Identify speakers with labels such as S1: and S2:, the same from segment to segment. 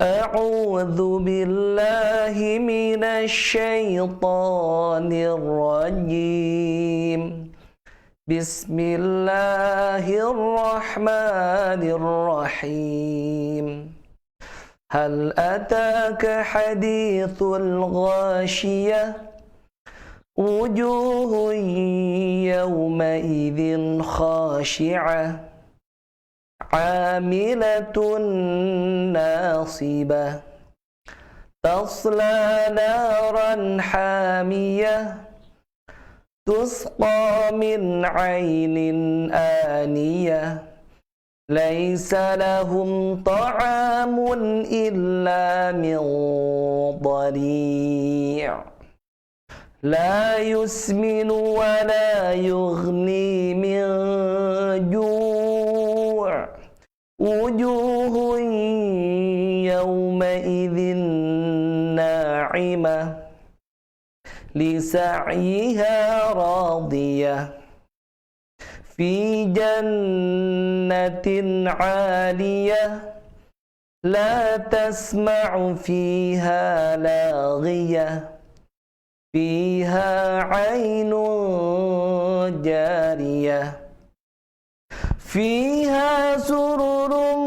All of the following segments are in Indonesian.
S1: A'udzu billahi minasyaitonir rajim. Bismillahirrahmanirrahim. Hal ataka hadithul ghashiyah wujuhun yawma idzin khashi'ah 'amilatun nasibah tasla naran hamiyah tusqa min 'ainin aniyah laisa lahum ta'amun illa min dhari' la yusminu wa la yughni min ju' wujuhun yawma idzin na'imah lisa'yiha radiyah fi jannatin 'aliyah la tasma'u fiha laghiyah fiha 'ainun jariyah fiha sururun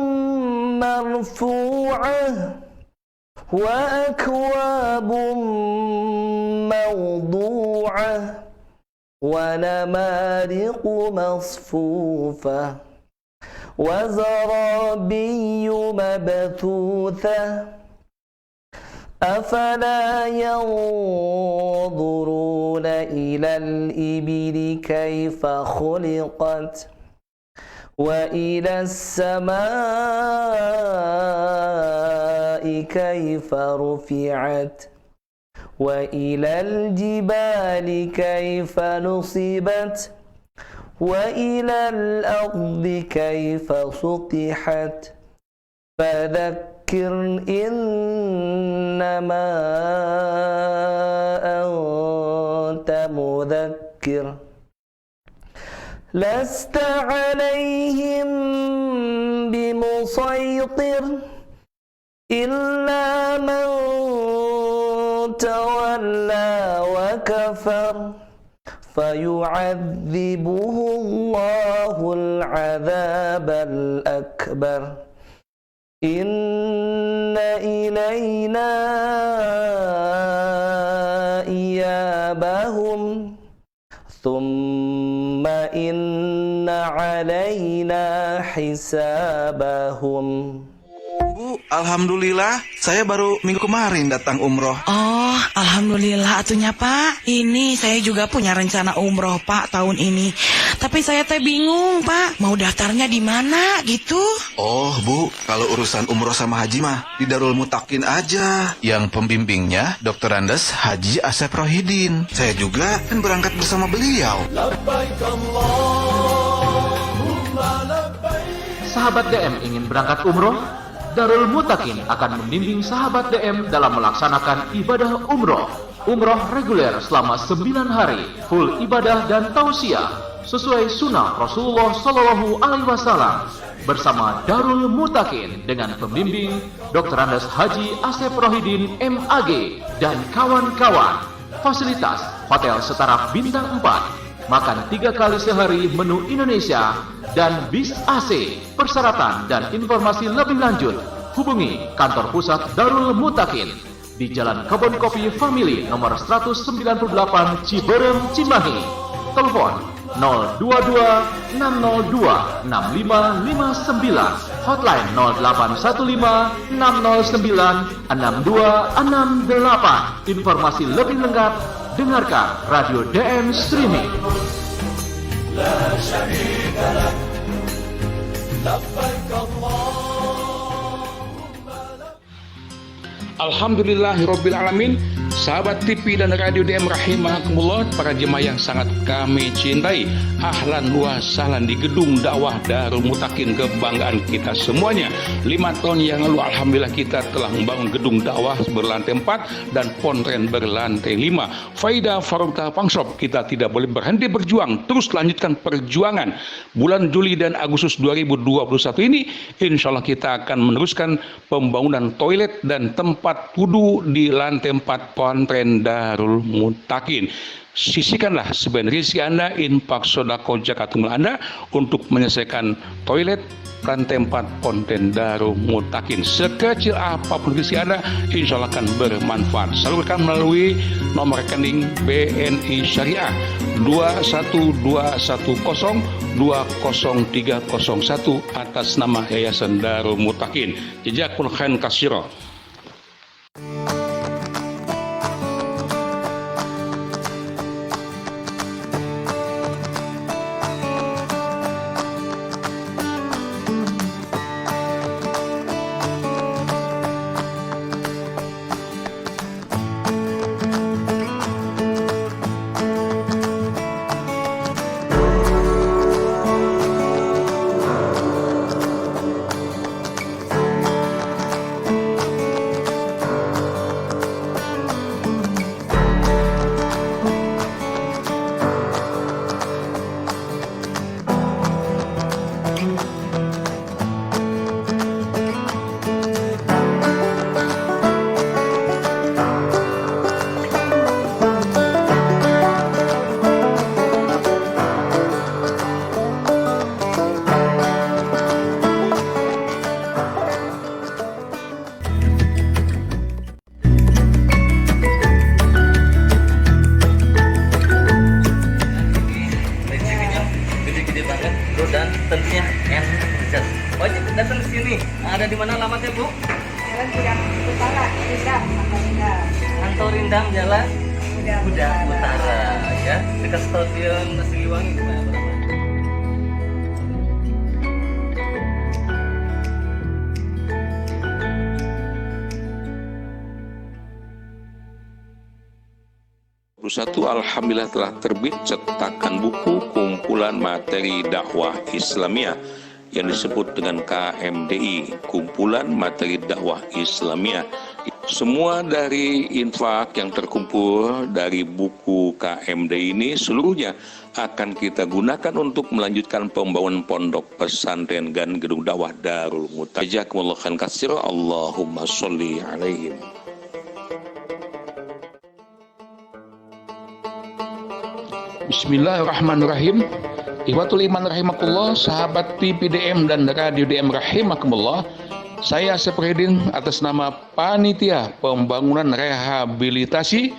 S1: marfu'ah wa akwabun mawdu'ah wa namariqu masfufah wa zarabiyyu mabthuthah afala yanzuruna ilal ibili kayfa khuliqat wa ilas samaa'i kayfa rufi'at wa ilal jibali kayfa nusibat wa ilal ardi kayfa sutihat fadzakkir innama anta mudzakkir lasta 'alaihim bimusaytir illa man tawalla wa kafar fayu'adzibuhu Allahul 'adzabal akbar inna ilayna iyabahum thumma inna 'alaina hisabahum.
S2: Bu, alhamdulillah, saya baru minggu kemarin datang umroh.
S3: Oh, alhamdulillah atunya Pak. Ini saya juga punya rencana umroh Pak tahun ini. Tapi saya teh bingung Pak, mau daftarnya di mana gitu.
S2: Oh Bu, kalau urusan umroh sama haji mah di Darul Mutakin aja. Yang pembimbingnya Dr. Andes Haji Asep Rohidin. Saya juga kan berangkat bersama beliau.
S4: Sahabat DM ingin berangkat umroh? Darul Mutakin akan membimbing sahabat DM dalam melaksanakan ibadah umroh. Umroh reguler selama 9 hari, full ibadah dan tausiah sesuai sunnah Rasulullah Sallallahu Alaihi Wasallam bersama Darul Mutakin dengan pembimbing Dr. Andes Haji Asep Rohidin MAG dan kawan-kawan. Fasilitas hotel setaraf bintang 4, makan 3 kali sehari menu Indonesia dan bis AC. Persyaratan dan informasi lebih lanjut hubungi kantor pusat Darul Mutakin di Jalan Kebun Kopi Family nomor 198 Ciberem, Cimahi. Telepon 022 602 6559, hotline 0815 609 6268. Informasi lebih lengkap dengarkan Radio DM Streaming. La syarika lak labbaik Allahumma lak. Alhamdulillahirabbil alamin.
S5: Sahabat TV dan Radio DM rahimakumullah, para jemaah yang sangat kami cintai, ahlan wa sahlan di gedung dakwah Darul Mutakin, kebanggaan kita semuanya. 5 tahun yang lalu alhamdulillah kita telah membangun gedung dakwah berlantai 4 dan pontren berlantai 5. Faida Farukta Pangshop, kita tidak boleh berhenti berjuang, terus lanjutkan perjuangan. Bulan Juli dan Agustus 2021 ini insya Allah kita akan meneruskan pembangunan toilet dan tempat wudu di lantai 4 Pontren Darul Mutakin. Sisihkanlah sebagian rezeki Anda, infak sodako zakat Anda untuk menyelesaikan toilet lantai 4 Pontren Darul Mutakin. Sekecil apapun rezeki Anda, insya Allah akan bermanfaat. Salurkan melalui nomor rekening BNI Syariah 21210200301 atas nama Yayasan Darul Mutakin. Jazakumullah khairan katsira.
S1: Dan tentunya enak banget. Wajib datang ke sini. Ada di mana alamatnya, Bu?
S6: Jalan Budak Utara, Rindam,
S1: Kantor Rindam, Jalan Budak Utara, ya, dekat Stadion Siliwangi.
S5: Alhamdulillah telah terbit cetakan buku kumpulan materi dakwah Islamiyah yang disebut dengan KMDI, kumpulan materi dakwah Islamiyah. Semua dari infak yang terkumpul dari buku KMDI ini seluruhnya akan kita gunakan untuk melanjutkan pembangunan pondok pesantren dan gedung dakwah Darul Mutakin. Jazakumullah khairan katsira. Allahumma sholli alaihim. Bismillahirrahmanirrahim. Ikhwatul iman rahimakumullah, sahabat TV DM dan Radio DM rahimakumullah. Saya Asep Rohidin atas nama Panitia Pembangunan Rehabilitasi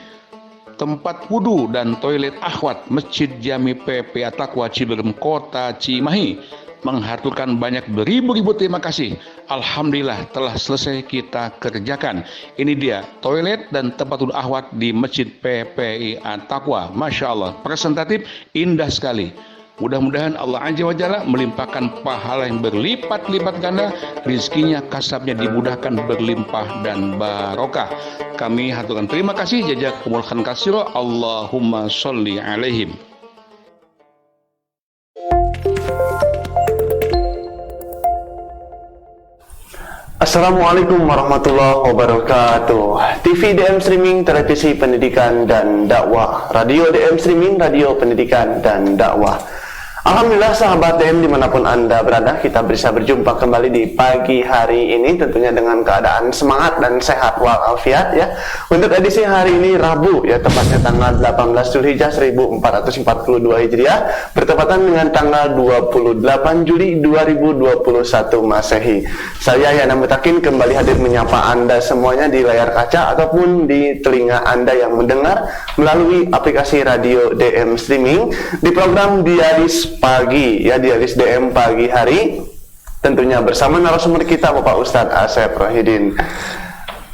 S5: Tempat Wudu dan Toilet Akhwat Masjid Jami PPA Taqwa Ciberem Kota Cimahi menghaturkan banyak beribu-ribu terima kasih. Alhamdulillah telah selesai kita kerjakan. Ini dia toilet dan tempat wudu akhwat di Masjid PPA Taqwa. Masya Allah, presentatif, indah sekali. Mudah-mudahan Allah Azza wa Jalla melimpahkan pahala yang berlipat-lipat ganda, rizkinya, kasabnya dimudahkan, berlimpah dan barokah. Kami haturkan terima kasih. Jazakumullah khairan katsira. Allahumma sholli alaihim.
S7: Assalamualaikum warahmatullahi wabarakatuh. TV DM Streaming, televisi pendidikan dan dakwah. Radio DM Streaming, radio pendidikan dan dakwah. Alhamdulillah sahabat DM dimanapun Anda berada, kita bisa berjumpa kembali di pagi hari ini tentunya dengan keadaan semangat dan sehat walafiat ya. Untuk edisi hari ini Rabu ya, tepatnya tanggal 18 Zulhijjah 1442 Hijriah bertepatan dengan tanggal 28 Juli 2021 Masehi. Saya Yana Mutakin kembali hadir menyapa Anda semuanya di layar kaca ataupun di telinga Anda yang mendengar melalui aplikasi radio DM Streaming di program Diaris Pagi ya, Diaris DM pagi hari, tentunya bersama narasumber kita Bapak Ustadz Asep Rohidin.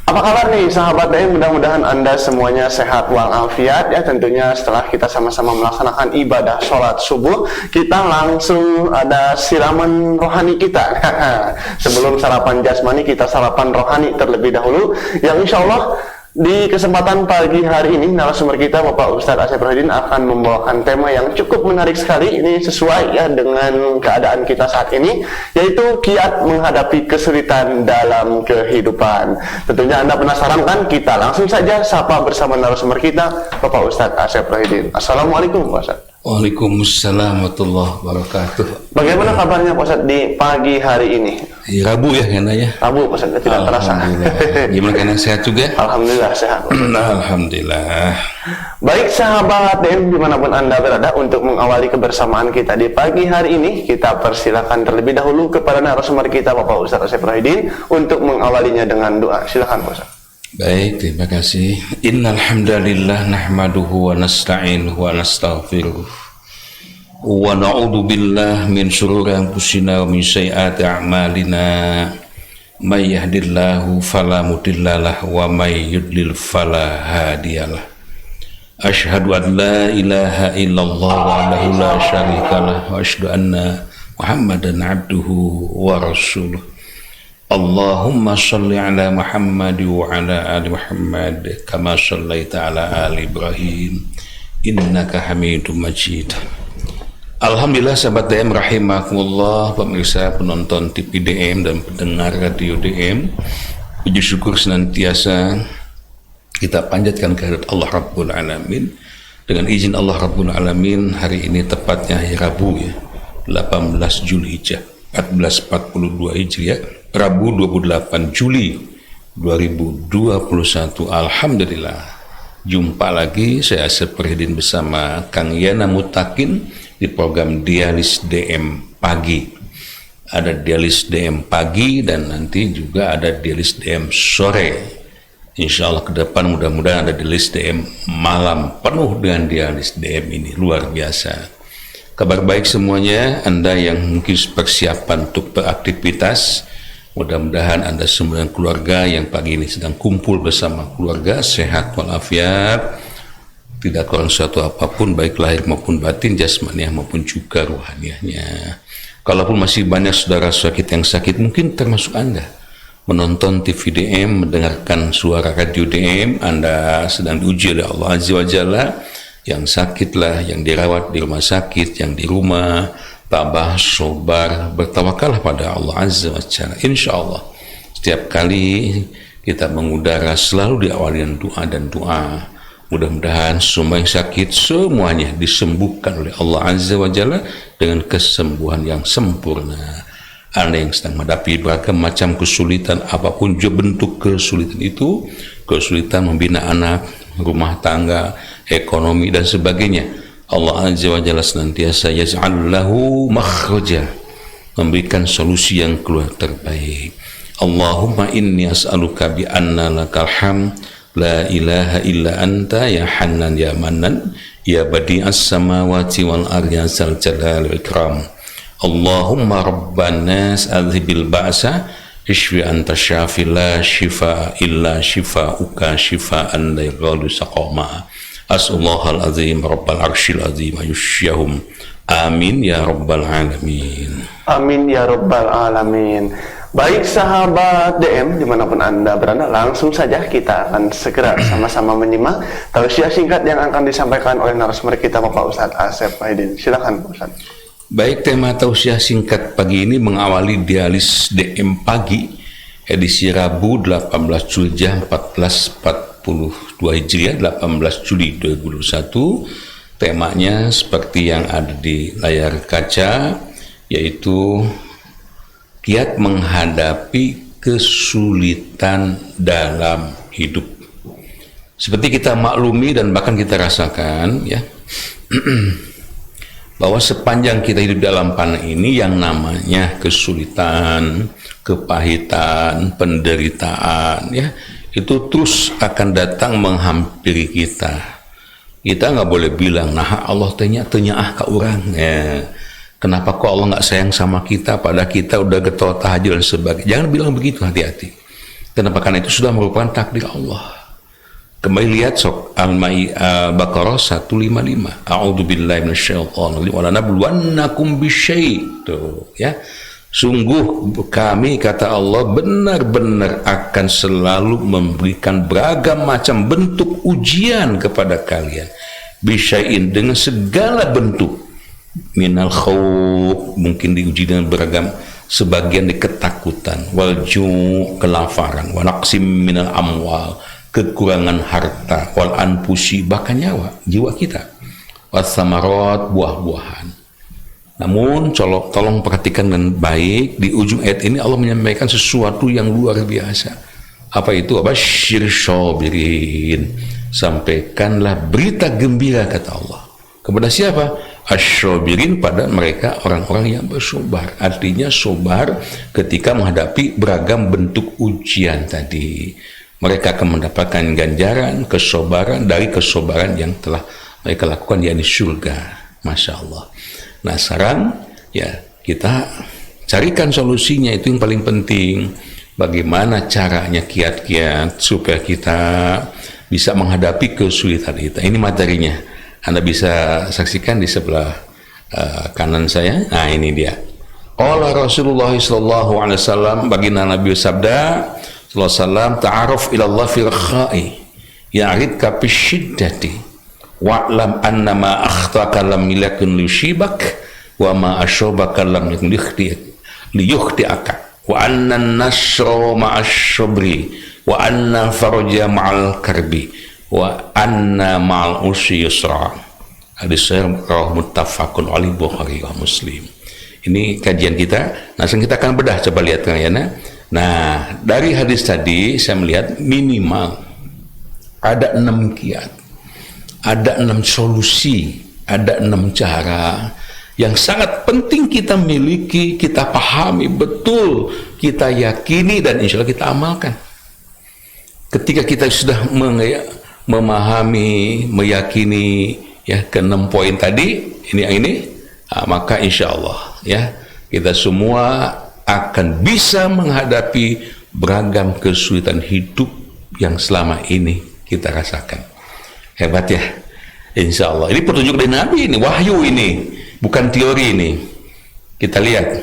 S7: Apa kabar nih sahabat DM? Mudah-mudahan Anda semuanya sehat walafiat ya. Tentunya setelah kita sama-sama melaksanakan ibadah sholat subuh, kita langsung ada siraman rohani kita. Sebelum sarapan jasmani, kita sarapan rohani terlebih dahulu, yang insya Allah Di kesempatan pagi hari ini, narasumber kita Bapak Ustadz Asep Rohidin akan membawakan tema yang cukup menarik sekali. Ini sesuai ya dengan keadaan kita saat ini, yaitu kiat menghadapi kesulitan dalam kehidupan. Tentunya Anda penasaran kan? Kita langsung saja sapa bersama narasumber kita, Bapak Ustadz Asep Rohidin. Assalamualaikum Pak Ustadz.
S5: Waalaikumsalam warahmatullahi wabarakatuh.
S7: Bagaimana kabarnya Pak Ustadz di pagi hari ini?
S5: Rabu ya kena ya.
S7: Rabu Pak Ustadz, tidak terasa.
S5: Gimana kena sehat juga?
S7: Alhamdulillah sehat.
S5: Alhamdulillah.
S7: Baik sahabat DM dimanapun Anda berada, untuk mengawali kebersamaan kita di pagi hari ini, kita persilakan terlebih dahulu kepada narasumber kita Bapak Ustadz Asep Rohidin untuk mengawalinya dengan doa. Silakan Pak Ustadz.
S5: Baik, terima kasih. Innal hamdalillah nahmaduhu wa nasta'inuhu wa nastaghfiruh. Wa na'udzu billahi min shururi anfusina wa min sayyiati a'malina. May yahdihillahu fala mudhillalah wa may yudlil fala hadiyalah. Asyhadu an la ilaha illallah wahdahu la syarikalah wa asyhadu anna Muhammadan abduhu wa rasuluh. Allahumma salli ala Muhammad wa ala ali Muhammad kama sallaita ala ali Ibrahim innaka Hamidum Majid. Alhamdulillah sahabat DM rahimakumullah, pemirsa penonton TV DM dan pendengar radio DM, puji syukur senantiasa kita panjatkan kehadirat Allah Rabbul Alamin. Dengan izin Allah Rabbul Alamin, hari ini tepatnya hari Rabu ya, 18 Zulhijjah 1442 Hijriah, Rabu 28 Juli 2021. Alhamdulillah, jumpa lagi saya Asep Rohidin bersama Kang Yana Mutakin di program Dialis DM Pagi. Ada Dialis DM Pagi dan nanti juga ada Dialis DM Sore. Insya Allah ke depan mudah-mudahan ada Dialis DM Malam penuh dengan Dialis DM ini, luar biasa. Kabar baik semuanya, Anda yang mungkin persiapan untuk beraktivitas, mudah-mudahan Anda semua dan keluarga yang pagi ini sedang kumpul bersama keluarga, sehat walafiat, tidak kurang suatu apapun, baik lahir maupun batin, jasmaniah maupun juga rohaniahnya. Kalaupun masih banyak saudara-saudara kita yang sakit, mungkin termasuk Anda, menonton TV DM, mendengarkan suara radio DM, Anda sedang diuji oleh Allah Azza wa Jalla. Yang sakitlah, yang dirawat di rumah sakit, yang di rumah, tabah, sobar, bertawakallah pada Allah Azza wa Jalla. Insya Allah setiap kali kita mengudara selalu diawali dengan doa dan doa. Mudah-mudahan semua yang sakit semuanya disembuhkan oleh Allah Azza wa Jalla dengan kesembuhan yang sempurna. Anda yang sedang menghadapi beragam macam kesulitan, apapun juga bentuk kesulitan itu, kesulitan membina anak, rumah tangga, ekonomi dan sebagainya, Allah Azza wa Jalla senantiasa yaz'al lahu makhraja, memberikan solusi yang keluar terbaik. Allahumma inni as'aluka bi anna lakal hamd la ilaha illa anta ya Hannan ya Mannan ya badi'as samawati wal ardi ya dzal jalali wal ikram. Allahumma rabban nas adhibil ba'sa ishfi anta syafi la shifa illa shifauka shifaan la yaghadu saqama. As'allahal azim rabbal arsyil azim ayusyahum. Amin ya rabbal alamin.
S7: Amin ya rabbal alamin. Baik sahabat DM dimanapun Anda berada, langsung saja kita akan segera sama-sama menyimak tausiah singkat yang akan disampaikan oleh narasumber kita Bapak Ustadz Asep Rohidin. Silakan Pak Ustadz.
S5: Baik, tema tausiah singkat pagi ini mengawali Dialis DM Pagi edisi Rabu 18 Zulhijjah 1442 Hijriah 18 Juli 2021. Temanya seperti yang ada di layar kaca, yaitu kiat menghadapi kesulitan dalam hidup. Seperti kita maklumi dan bahkan kita rasakan ya, bahwa sepanjang kita hidup dalam panah ini yang namanya kesulitan, kepahitan, penderitaan ya, itu terus akan datang menghampiri kita. Kita nggak boleh bilang, nah Allah tanya ka orang ya. Kenapa kok Allah nggak sayang sama kita, pada kita udah getol tahajud dan sebagainya. Jangan bilang begitu, hati-hati. Kenapa? Karena itu sudah merupakan takdir Allah. Kembali lihat sok Al-Baqarah 155. A'udzubillahi minasyaitonir rajim. Wa lanabluwannakum bisyai'. Tuh ya. Sungguh kami, kata Allah, benar-benar akan selalu memberikan beragam macam bentuk ujian kepada kalian. Bisya'in, dengan segala bentuk. Minal khawf, mungkin diuji dengan beragam, sebagian di ketakutan, wal ju', kelaparan, wa naqsim minal amwal, kekurangan harta, wal anfusi, bahkan nyawa, jiwa kita, was samarat, buah-buahan. Namun tolong perhatikan dengan baik, di ujung ayat ini Allah menyampaikan sesuatu yang luar biasa. Apa itu? Abasyir syabirin, sampaikanlah berita gembira, kata Allah. Kepada siapa? Asyabirin, pada mereka orang-orang yang bersabar. Artinya sabar ketika menghadapi beragam bentuk ujian tadi. Mereka akan mendapatkan ganjaran, kesabaran dari kesabaran yang telah mereka lakukan, yakni surga. Masya Allah. Nah sekarang ya kita carikan solusinya, itu yang paling penting. Bagaimana caranya kiat-kiat supaya kita bisa menghadapi kesulitan itu. Ini materinya, Anda bisa saksikan di sebelah kanan saya. Nah ini dia. Qala Rasulullah sallallahu alaihi wasallam, baginda Nabi sabda sallallahu alaihi wasallam, ta'aruf ila Allah fil kha'i ya'ridka bisyiddati wa'lam annama akhtaka lam yakun liyusibak wa ma asyabaka lam yakun liyukhti'aka wa anna an-nasra ma'asy-syabri wa anna faraja ma'al karbi wa anna ma'al usri yusra. Hadis rawahu muttafaqun alaihi Bukhari wa Muslim. Ini kajian kita. Nah, sekarang kita akan bedah, coba lihat kan ya. Nah, dari hadis tadi saya melihat minimal ada 6 kiat. Ada 6 solusi, ada 6 cara yang sangat penting kita miliki, kita pahami betul, kita yakini, dan insya Allah kita amalkan. Ketika kita sudah memahami, meyakini ya ke 6 poin tadi, ini maka insya Allah ya kita semua akan bisa menghadapi beragam kesulitan hidup yang selama ini kita rasakan. Hebat ya, insya Allah. Ini petunjuk dari Nabi, ini wahyu, ini bukan teori. Ini kita lihat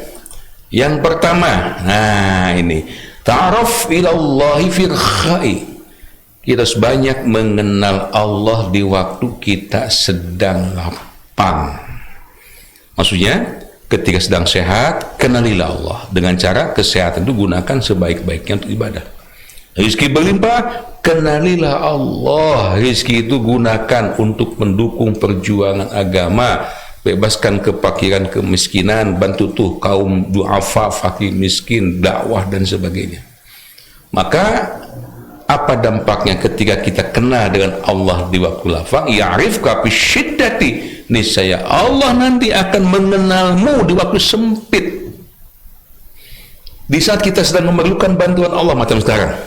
S5: yang pertama. Nah ini ta'aruf ilallahi fil kha'i, kita harus banyak mengenal Allah di waktu kita sedang lapang. Maksudnya ketika sedang sehat, kenalilah Allah. Dengan cara kesehatan itu gunakan sebaik-baiknya untuk ibadah. Rizki berlimpah, kenalilah Allah. Rizki itu gunakan untuk mendukung perjuangan agama, bebaskan kefakiran, kemiskinan, bantu tuh kaum duafa, fakir, miskin, dakwah dan sebagainya. Maka apa dampaknya ketika kita kenal dengan Allah di waktu lapang? Ya'rifka bisyiddati, niscaya Allah nanti akan mengenalmu di waktu sempit. Di saat kita sedang memerlukan bantuan Allah, macam sekarang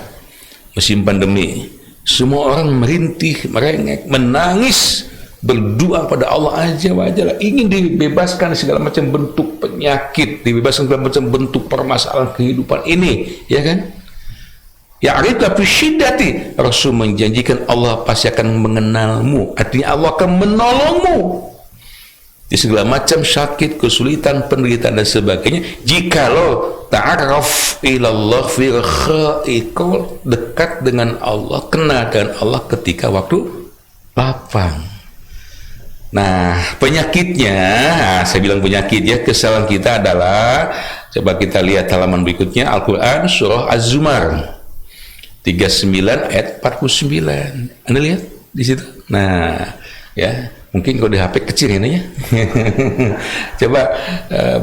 S5: musim pandemi, semua orang merintih, merengek, menangis, berdoa pada Allah aja wajalla, ingin dibebaskan segala macam bentuk penyakit, dibebaskan segala macam bentuk permasalahan kehidupan ini, ya kan? Ya'rifka bisyiddati, Rasul menjanjikan Allah pasti akan mengenalmu, artinya Allah akan menolongmu di segala macam sakit, kesulitan, penderitaan dan sebagainya. Jikalau ta'aruf ilallah fil kha'i, kau dekat dengan Allah, kenal dengan Allah ketika waktu lapang. Nah, penyakitnya, saya bilang penyakit ya, kesalahan kita adalah, coba kita lihat halaman berikutnya, Al-Quran surah Az-Zumar 39 ayat 49. Anda lihat di situ. Nah, ya, mungkin kalau di HP kecil ini ya. Coba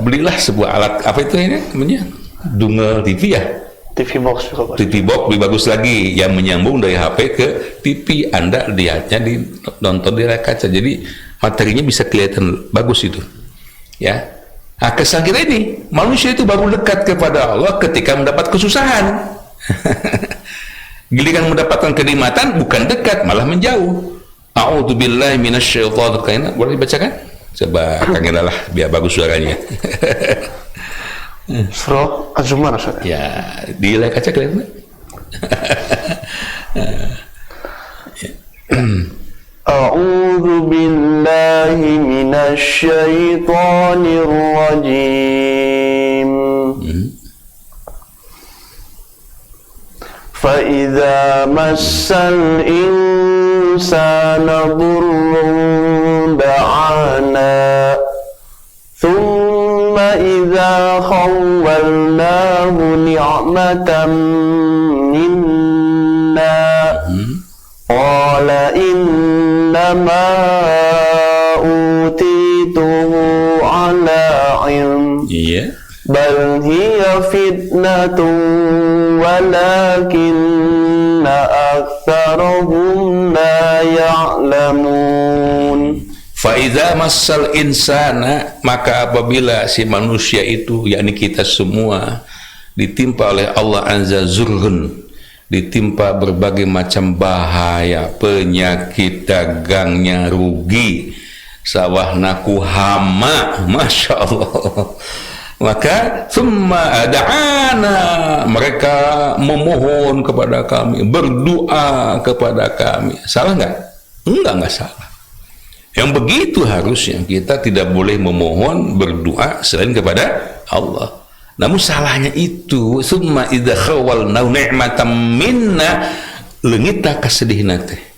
S5: belilah sebuah alat, apa itu ini namanya? Dunga TV ya?
S7: TV box juga, Pak.
S5: TV box lebih bagus lagi, yang menyambung dari HP ke TV. Anda lihatnya nonton di layar kaca, jadi materinya bisa kelihatan bagus itu. Ya. Nah, kesan kita ini, manusia itu baru dekat kepada Allah ketika mendapat kesusahan. Giliran mendapatkan kenikmatan bukan dekat, malah menjauh. A'udzubillahi minasyaitonir rajim. Boleh dibacakan? Coba Kang lah biar bagus suaranya.
S7: Surah Az-Zumar, Ustaz.
S5: Ya, di layar kaca kelihatan.
S7: A'udzu billahi minasyaitonir rajim. فإذا مس الإنسان ضر دعانا ثم إذا خولناه نعمة منا قال إنما أوتيته على علم
S5: Iya.
S7: بل هي فتنة ولكن أكثرهم لا يعلمون.
S5: Faiza massal insana, maka apabila si manusia itu, yakni kita semua, ditimpa oleh Allah Azza Zurhun, ditimpa berbagai macam bahaya, penyakit, dagangnya rugi, sawah naku hama, Masya Allah. Maka summa da'ana, mereka memohon kepada kami, berdoa kepada kami. Salah nggak? Enggak salah. Yang begitu harusnya kita tidak boleh memohon berdoa selain kepada Allah. Namun salahnya itu summa idza khawalna ni'matan minna, leungita kesedihan teh.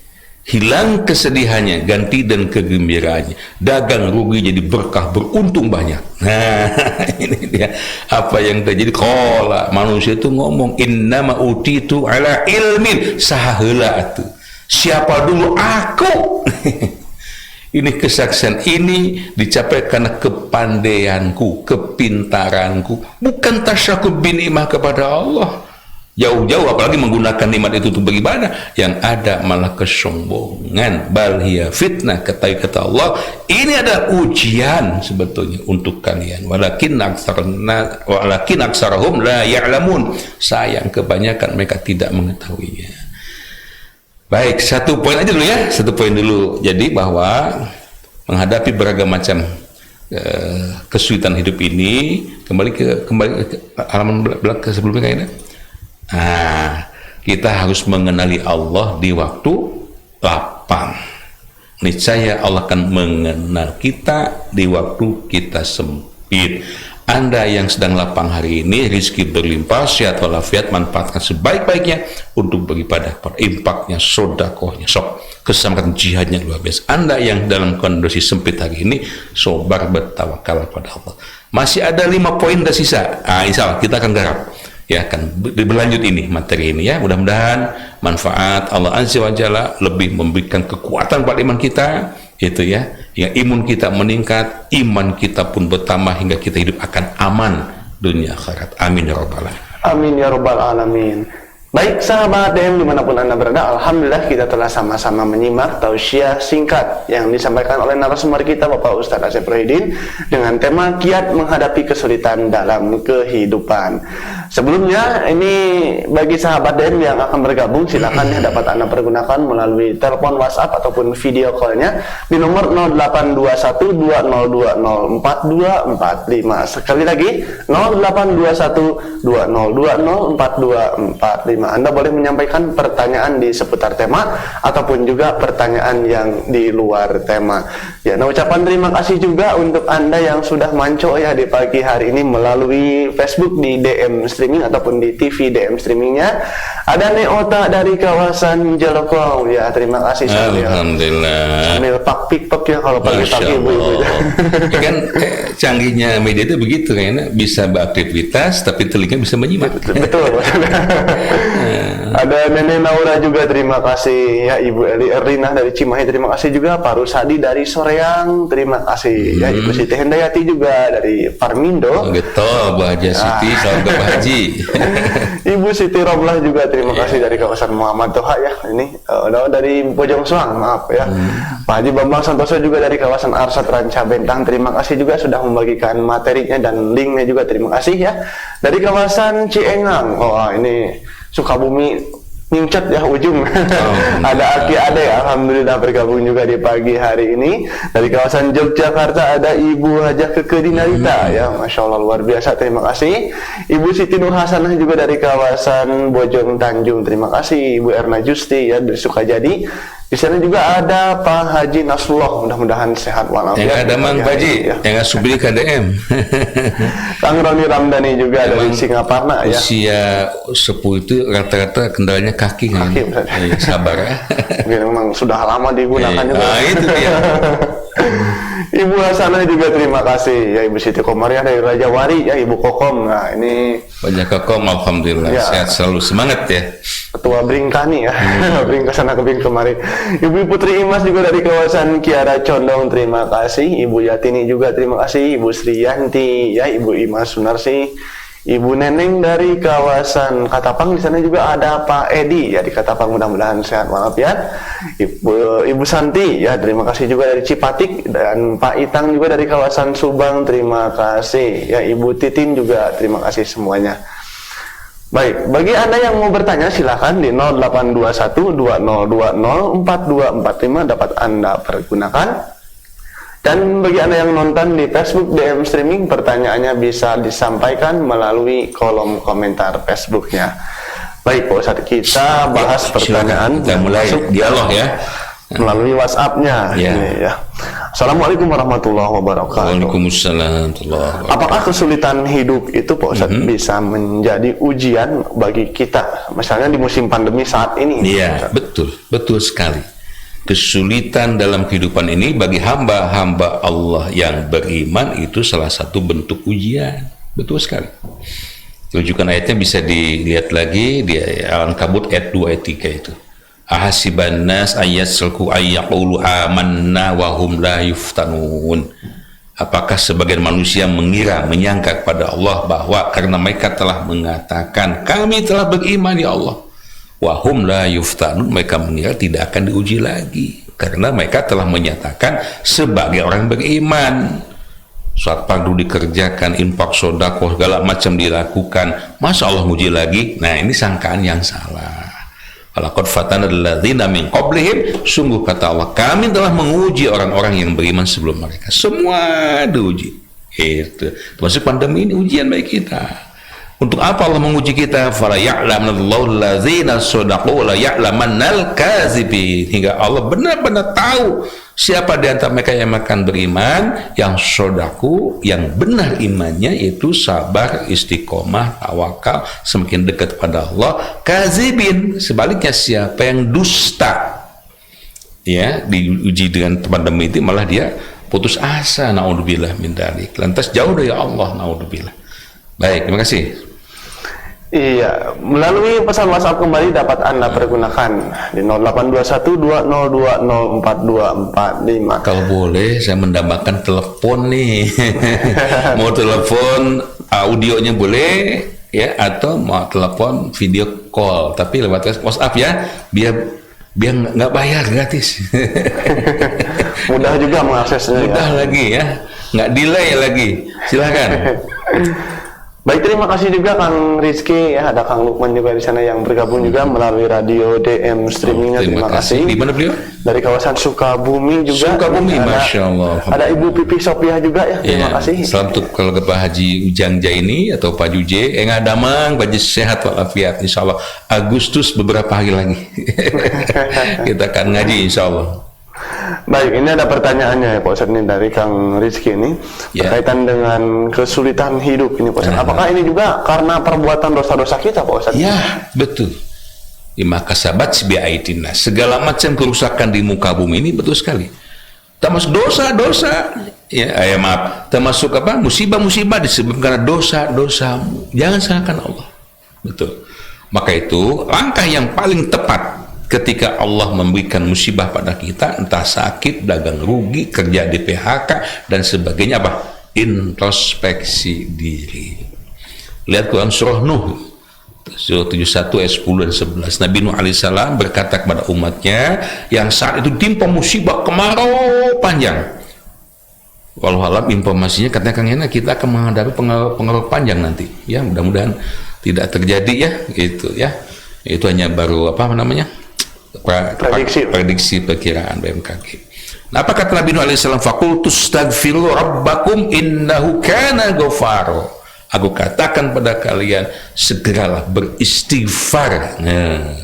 S5: Hilang kesedihannya, ganti dan kegembiraannya. Dagang rugi jadi berkah, beruntung banyak. Nah, ini dia apa yang terjadi. Qala, manusia itu ngomong, innama utitu ala ilmin, sahaheula atuh. Siapa dulu aku? Ini kesaksian ini dicapai karena kepandaianku, kepintaranku, bukan tasyakkur binikmah kepada Allah. Jauh-jauh apalagi menggunakan nikmat itu untuk beribadah, yang ada malah kesombongan. Bal hiya fitnah, kata Allah, ini ada ujian sebetulnya untuk kalian. Walakin aksarahum la ya'lamun. Sayang kebanyakan mereka tidak mengetahuinya. Baik, satu poin aja dulu ya, satu poin dulu. Jadi bahwa menghadapi beragam macam kesulitan hidup ini, kembali ke halaman belakang sebelumnya kayaknya. Nah, kita harus mengenali Allah di waktu lapang. Niscaya Allah akan mengenal kita di waktu kita sempit. Anda yang sedang lapang hari ini, rezeki berlimpah, sehat walafiat, manfaatkan sebaik-baiknya untuk beribadah, infaknya, sodakohnya, sok keselamatan jihadnya luar biasa. Anda yang dalam kondisi sempit hari ini, sobar bertawakal pada Allah. Masih ada 5 poin dan sisa. Insya Allah kita akan garap. Ya, akan berlanjut ini materi ini ya. Mudah-mudahan manfaat. Allah Azza wa Jalla lebih memberikan kekuatan pada iman kita, itu ya, yang imun kita meningkat, iman kita pun bertambah hingga kita hidup akan aman dunia akhirat. Amin ya rabbal alamin.
S7: Amin ya rabbal alamin. Baik sahabat DM dimanapun Anda berada, alhamdulillah kita telah sama-sama menyimak tausiah singkat yang disampaikan oleh narasumber kita Bapak Ustadz Asep Rohidin dengan tema kiat menghadapi kesulitan dalam kehidupan. Sebelumnya ini bagi sahabat DM yang akan bergabung, silakan ya dapat Anda pergunakan melalui telepon WhatsApp ataupun video call-nya di nomor 082120204245. Sekali lagi 082120204245. Anda boleh menyampaikan pertanyaan di seputar tema ataupun juga pertanyaan yang di luar tema. Ya, nah ucapan terima kasih juga untuk Anda yang sudah manco ya di pagi hari ini melalui Facebook di DM streaming ataupun di TV DM streamingnya. Ada Neota dari kawasan Jelokong ya, terima kasih sekali.
S5: Alhamdulillah.
S7: Sambil pak-pik-pak ya kalau pagi-pagi ibu-ibu.
S5: Ya kan canggihnya media itu begitu kayaknya, bisa beraktivitas tapi telinga bisa menyimak.
S7: Betul. Ada Nenek Naura juga, terima kasih ya. Ibu Eli Erlina dari Cimahi, terima kasih juga. Pak Rusadi dari Soreang, terima kasih ya. Ibu Siti Hendayati juga dari Parmindo.
S5: Gitu, Bu Haji Siti, salam Pak Haji.
S7: Ibu Siti Romlah juga terima kasih dari kawasan Muhammad Toha ya. Ini dari Bojong Soang, maaf ya. Pak Haji Bambang Santoso juga dari kawasan Arsat Ranca Bentang, terima kasih juga sudah membagikan materinya dan linknya juga, terima kasih ya. Dari kawasan Ciengang, ini Sukabumi Nimcat ya ujung. Ada Aki Ade, alhamdulillah bergabung juga di pagi hari ini. Dari kawasan Yogyakarta ada Ibu Hajah Keke Dinarita ya, Masya Allah luar biasa, terima kasih. Ibu Siti Nur Hasanah juga dari kawasan Bojong Tanjung, terima kasih. Ibu Erna Justi ya dari Sukajadi. Di sana juga ada Pak Haji Nasrullah, mudah-mudahan sehat walafiat.
S5: Yang ada Mang Baji,
S7: ya.
S5: yang Subli KDM.
S7: Kang Roni Ramdhani juga dari Singaparna ya.
S5: Usia sepuh itu rata-rata kendalanya kaki kan.
S7: Kaki, Ustaz.
S5: Sabar ya.
S7: Mungkin memang sudah lama digunakan juga.
S5: Nah, itu dia.
S7: Ibu Hasanah juga terima kasih ya, Ibu Siti Komariah dari Raja Wari ya, Ibu Kokom. Nah ini
S5: Banyak kokom, alhamdulillah
S7: Ya.
S5: sehat selalu, semangat ya.
S7: Ketua Bringkani ya, Bring kesana ke Bring kemari. Ibu Putri Imas juga dari kawasan Kiara Condong, terima kasih. Ibu Yatini juga terima kasih. Ibu Sriyanti ya, Ibu Imas Sunarsi. Ibu Neneng dari kawasan Katapang, di sana juga ada Pak Edi ya di Katapang, mudah-mudahan sehat walafiat. Ibu Santi ya, terima kasih juga dari Cipatik, dan Pak Itang juga dari kawasan Subang, terima kasih ya. Ibu Titin juga terima kasih semuanya. Baik, bagi Anda yang mau bertanya silahkan di 082120204245 dapat Anda pergunakan. Dan bagi Anda yang nonton di Facebook DM Streaming, pertanyaannya bisa disampaikan melalui kolom komentar Facebooknya. Baik Pak Ustadz, kita bahas pertanyaan
S5: Kita
S7: yang
S5: mulai
S7: masuk
S5: dialog ya.
S7: melalui WhatsApp-nya.
S5: Ya.
S7: Ini ya. Assalamualaikum warahmatullahi wabarakatuh.
S5: Waalaikumsalam warahmatullahi wabarakatuh.
S7: Apakah kesulitan hidup itu Pak Ustadz bisa menjadi ujian bagi kita, misalnya di musim pandemi saat ini?
S5: Iya, betul sekali. Kesulitan dalam kehidupan ini bagi hamba-hamba Allah yang beriman itu salah satu bentuk ujian. Betul sekali. Rujukan ayatnya bisa dilihat lagi di Al-Ankabut ayat 2 ayat 3 itu. Ahasiban nas ayyasluku ayyaqulu amanna wa hum la yuftanun. Apakah sebagian manusia menyangka kepada Allah bahwa karena mereka telah mengatakan kami telah beriman ya Allah, wahum la yuftanun, mereka mengira tidak akan diuji lagi karena mereka telah menyatakan sebagai orang beriman. Saat fardu dikerjakan, infak, sedekah, segala macam dilakukan, masa Allah uji lagi? Nah, ini sangkaan yang salah. Walaqad fatana alladzina min qablihim, sungguh kata Allah, kami telah menguji orang-orang yang beriman sebelum mereka. Semua diuji. Itu termasuk pandemi ini ujian bagi kita. Untuk apa Allah menguji kita? Fala ya'lamanallahu allazina shadaqu la ya'lamannal kadzibin. Hingga Allah benar-benar tahu siapa di antara mereka yang akan beriman, yang shadaku, yang benar imannya, yaitu sabar, istiqomah, tawakal, semakin dekat pada Allah. Kadzibin, sebaliknya siapa yang dusta, ya, diuji dengan pandemi itu malah dia putus asa, naudzubillah min dzalik. Lantas jauh dari Allah, naudzubillah. Baik, terima kasih.
S7: Iya, melalui pesan WhatsApp kembali dapat Anda pergunakan di 082120404245.
S5: Kalau boleh, saya mendambakan telepon nih. Mau telepon audionya boleh, ya, atau mau telepon video call, tapi lewat WhatsApp ya, biar nggak bayar, gratis.
S7: Mudah juga mengaksesnya.
S5: Mudah
S7: ya.
S5: lagi ya, nggak delay lagi. Silakan.
S7: Baik, terima kasih juga Kang Rizky ya, ada Kang Lukman juga di sana yang bergabung juga melalui radio DM streamingnya. Terima kasih.
S5: Di mana beliau?
S7: Dari kawasan Sukabumi juga.
S5: Sukabumi,
S7: ada,
S5: Masya Allah.
S7: Ada Ibu Pipi Sopiah juga ya. Terima kasih.
S5: Salam untuk keluarga Pak Haji Ujang Jaini atau Pak Juje. Ngadamang, Pak Haji sehat walafiat. Insya Allah Agustus beberapa hari lagi kita akan ngaji Insya Allah.
S7: Baik, ini ada pertanyaannya ya Pak Ustadz, ini dari Kang Rizky ini
S5: Ya.
S7: berkaitan dengan kesulitan hidup ini Pak Ustadz. Apakah ini juga karena perbuatan dosa-dosa kita Pak Ustadz?
S5: Ya, betul. Maka sahabat biaitina, segala macam kerusakan di muka bumi ini betul sekali. Termasuk dosa-dosa, ya, maaf, termasuk apa? Musibah-musibah disebabkan karena dosa-dosamu. Jangan salahkan Allah. Betul. Maka itu langkah yang paling tepat ketika Allah memberikan musibah pada kita, entah sakit, dagang rugi, kerja di PHK dan sebagainya, apa? Introspeksi diri. Lihat Quran surah Nuh, surah 71 ayat 10 dan 11. Nabi Nuh alaihissalam berkata kepada umatnya yang saat itu timpa musibah kemarau panjang. Walau alam informasinya katanya Kang Hena, kita akan menghadapi pengaruh panjang nanti. Ya, mudah-mudahan tidak terjadi ya, gitu ya. Itu hanya baru apa namanya? prediksi perkiraan BMKG. Nah, apa kata Nabi Nuh alaihissalam? Faqultu astaghfiru rabbakum innahu kana ghafaro. Aku katakan pada kalian, segeralah beristighfar. Nah,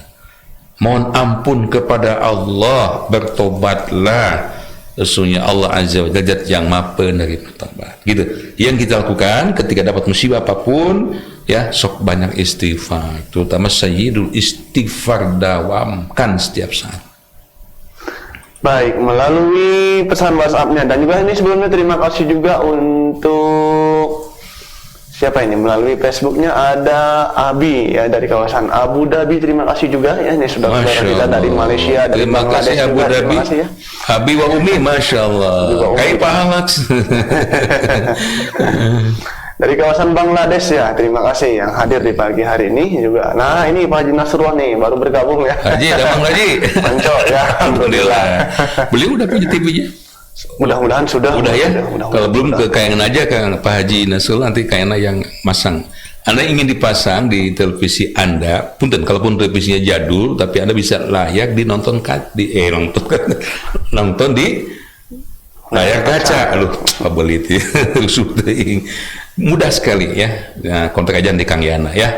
S5: mohon ampun kepada Allah, bertobatlah. Sesungguhnya Allah Azza wa Jalla yang maha penerima taubat. Gitu. Yang kita lakukan ketika dapat musibah apapun, ya, sok banyak istighfar. Terutama sayyidul istighfar, dawamkan setiap saat.
S7: Baik, melalui pesan WhatsApp-nya dan juga ini sebelumnya terima kasih juga untuk siapa ini, melalui Facebook-nya ada Abi ya dari kawasan Abu Dhabi. Terima kasih juga ya, ini sudah saudara kita dari Malaysia, dari
S5: terima
S7: Bangladesh
S5: kasih Abu
S7: juga.
S5: Dhabi.
S7: Terima kasih ya.
S5: Abi wa Umi, Masya Allah. Kayak pahalak.
S7: Dari kawasan Bangladesh ya, terima kasih yang hadir di pagi hari ini juga. Nah ini Pak Haji Nasrullah nih, baru bergabung ya.
S5: Haji, Damang Haji.
S7: Panco ya, Alhamdulillah.
S5: Beliau udah punya TV-nya?
S7: Mudah-mudahan sudah.
S5: Udah ya?
S7: Mudah-mudahan
S5: Kalau belum
S7: sudah.
S5: ke Kayangan aja ke Pak Haji Nasrullah, nanti Kayangan yang masang. Anda ingin dipasang di televisi Anda, punten, kalaupun televisinya jadul, tapi Anda bisa layak dinonton nonton di layar kaca. Aduh, pabelit ya. Mudah sekali ya. Nah, kontak aja di Kang Yana ya.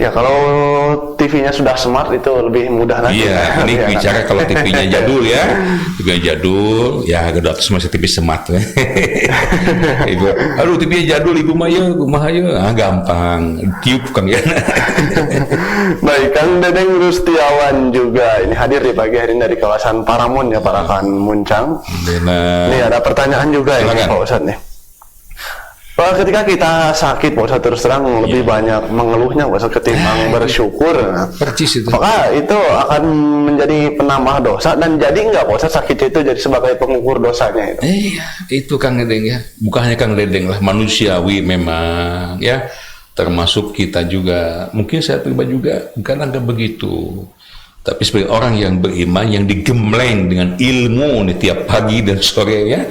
S7: Ya kalau TV-nya sudah smart itu lebih mudah lagi.
S5: Iya, ini
S7: ya,
S5: bicara kalau TV-nya jadul ya. TV-nya jadul, ya agak atas masih TV smart. Ibu, aduh TV-nya jadul, ibu mah ya, gampang. Tiup Kang Yana.
S7: Baik, Kang Dedeng Rustiawan juga ini hadir di pagi hari ini dari kawasan Paramon ya, Parakan Muncang. Ini ada pertanyaan juga ya Pak Ustadz nih. Ketika kita sakit, Pak Ustadz, terus terang lebih banyak mengeluhnya Pak Ustadz ketimbang bersyukur.
S5: Percis itu.
S7: Maka itu akan menjadi penambah dosa, dan jadi nggak Pak Ustadz sakit itu jadi sebagai pengukur dosanya itu?
S5: Iya, itu Kang Dedeng ya. Bukan hanya Kang Dedeng lah, manusiawi memang ya. Termasuk kita juga. Mungkin saya pribadi juga bukan agak begitu. Tapi sebagai orang yang beriman, yang digembleng dengan ilmu nih tiap pagi dan sore ya.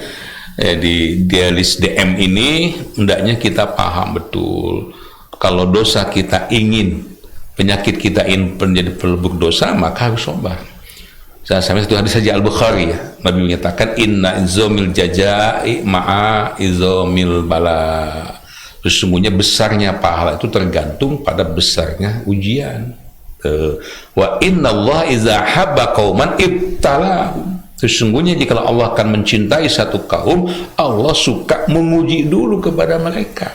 S5: Di dialis DM ini hendaknya kita paham betul kalau dosa kita ingin, penyakit kita ingin menjadi pelebur dosa, maka harus sabar. Saya sampai satu hadis saja Al-Bukhari ya, Nabi menyatakan inna izomil jajai ma'a izomil bala. Sesungguhnya besarnya pahala itu tergantung pada besarnya ujian. Wa inna Allah iza habba qauman ibtalahum. Sesungguhnya jika Allah akan mencintai satu kaum, Allah suka menguji dulu kepada mereka.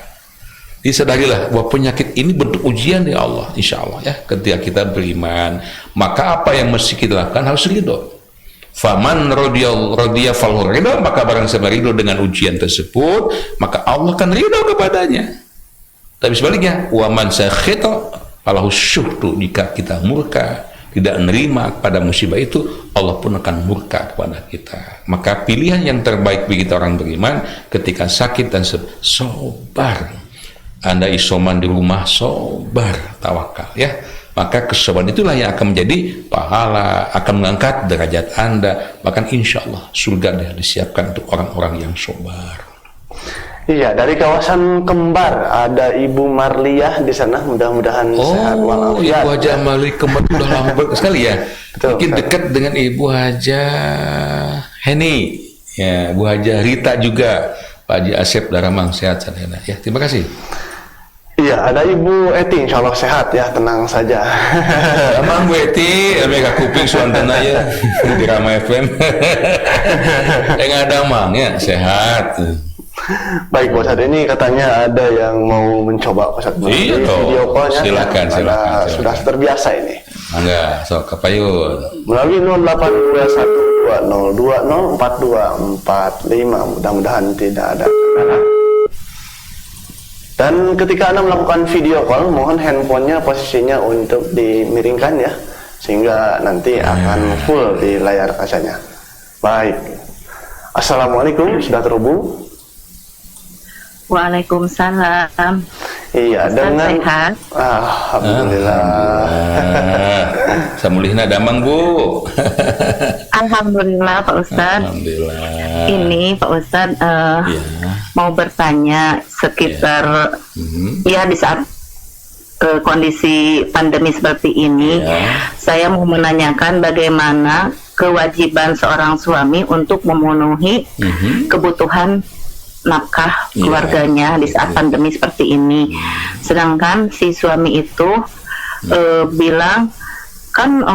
S5: Disadarilah bahwa penyakit ini bentuk ujian dari Allah, insya Allah ya. Ketika kita beriman, maka apa yang mesti kita lakukan harus ridho. Faman rodiya falhu ridho, maka barang siapa ridho dengan ujian tersebut, maka Allah akan ridho kepadanya. Tapi sebaliknya, waman sakhita falahu syuhdu, jika kita murka, tidak menerima pada musibah itu, Allah pun akan murka kepada kita. Maka pilihan yang terbaik bagi kita orang beriman ketika sakit dan sabar. Anda isoman di rumah, sabar, tawakal ya. Maka kesabaran itulah yang akan menjadi pahala, akan mengangkat derajat Anda. Bahkan insya Allah surga disiapkan untuk orang-orang yang sabar.
S7: Iya, dari kawasan Kembar ada Ibu Marliah di sana. Mudah-mudahan sehat walafiat.
S5: Ibu Haja Marliah Kembar sudah lama sekali ya.
S7: Betul,
S5: mungkin dekat dengan Ibu Haja Heni, ya, Bu Haja Rita juga, Pak Haji Asep Daramang, sehat ya. Terima kasih.
S7: Iya, ada Ibu Eti, insya Allah sehat ya, tenang saja.
S5: Emang Bu Eti, mereka kuping suantana ya di Rama FM. Enggak ada mangnya, sehat.
S7: Baik Pak Ustadz, ini katanya ada yang mau mencoba Pak Ustadz
S5: Iya,
S7: video call-nya.
S5: silakan.
S7: Sudah terbiasa ini.
S5: Enggak, so kapayun.
S7: Melalui 0821204245. Mudah-mudahan tidak ada kendala. Dan ketika Anda melakukan video call, mohon handphonenya posisinya untuk dimiringkan ya, sehingga nanti akan full di layar kacanya. Baik. Assalamualaikum, sudah terhubung?
S6: Waalaikumsalam.
S7: Iya,
S6: Ustaz
S7: dengan
S6: sehat?
S7: Alhamdulillah.
S5: Samulihna damang Bu.
S6: Alhamdulillah Pak Ustadz.
S5: Alhamdulillah.
S6: Ini Pak Ustadz mau bertanya sekitar ya di saat kondisi pandemi seperti ini, saya mau menanyakan bagaimana kewajiban seorang suami untuk memenuhi kebutuhan nafkah keluarganya di saat pandemi seperti ini. Sedangkan si suami itu bilang kan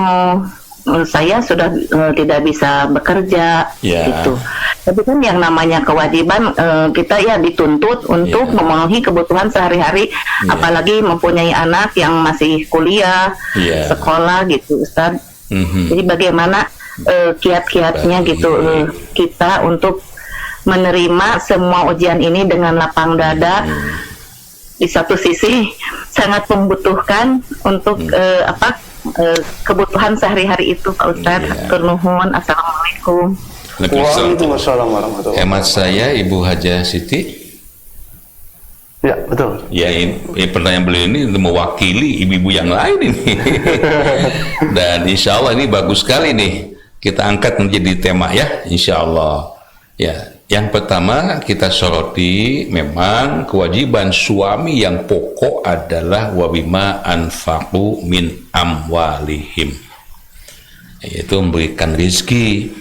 S6: saya sudah tidak bisa bekerja
S5: Ya.
S6: gitu. Tapi kan yang namanya kewajiban kita ya dituntut untuk memenuhi kebutuhan sehari-hari, apalagi mempunyai anak yang masih kuliah, sekolah gitu, Ustaz. Jadi bagaimana kiat-kiatnya gitu kita untuk menerima semua ujian ini dengan lapang dada. Di satu sisi sangat membutuhkan untuk kebutuhan sehari-hari itu, Pak Ustadz. Nuhun. Assalamualaikum.
S7: Waalaikumsalam warahmatullahi
S5: Hemat saya Ibu Hajah Siti.
S7: Ya, betul.
S5: Ya, ini pertanyaan beliau ini mewakili ibu-ibu yang lain ini. Dan insya Allah ini bagus sekali nih. Kita angkat menjadi tema ya, insya Allah. Ya, yang pertama kita soroti memang kewajiban suami yang pokok adalah wabima anfaqu min amwalihim, yaitu memberikan rizki,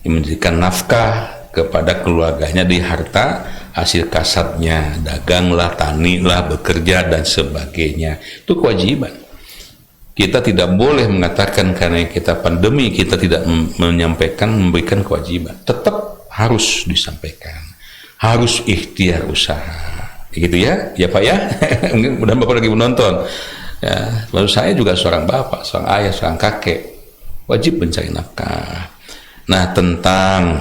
S5: memberikan nafkah kepada keluarganya di harta hasil kasatnya, daganglah, tanilah, bekerja dan sebagainya. Itu kewajiban. Kita tidak boleh mengatakan karena kita pandemi kita tidak memberikan kewajiban. Tetap harus disampaikan, harus ikhtiar usaha, gitu ya, ya Pak ya. Mudah-mudahan Bapak lagi menonton. Ya, lalu saya juga seorang bapak, seorang ayah, seorang kakek, wajib mencari nafkah. Nah, tentang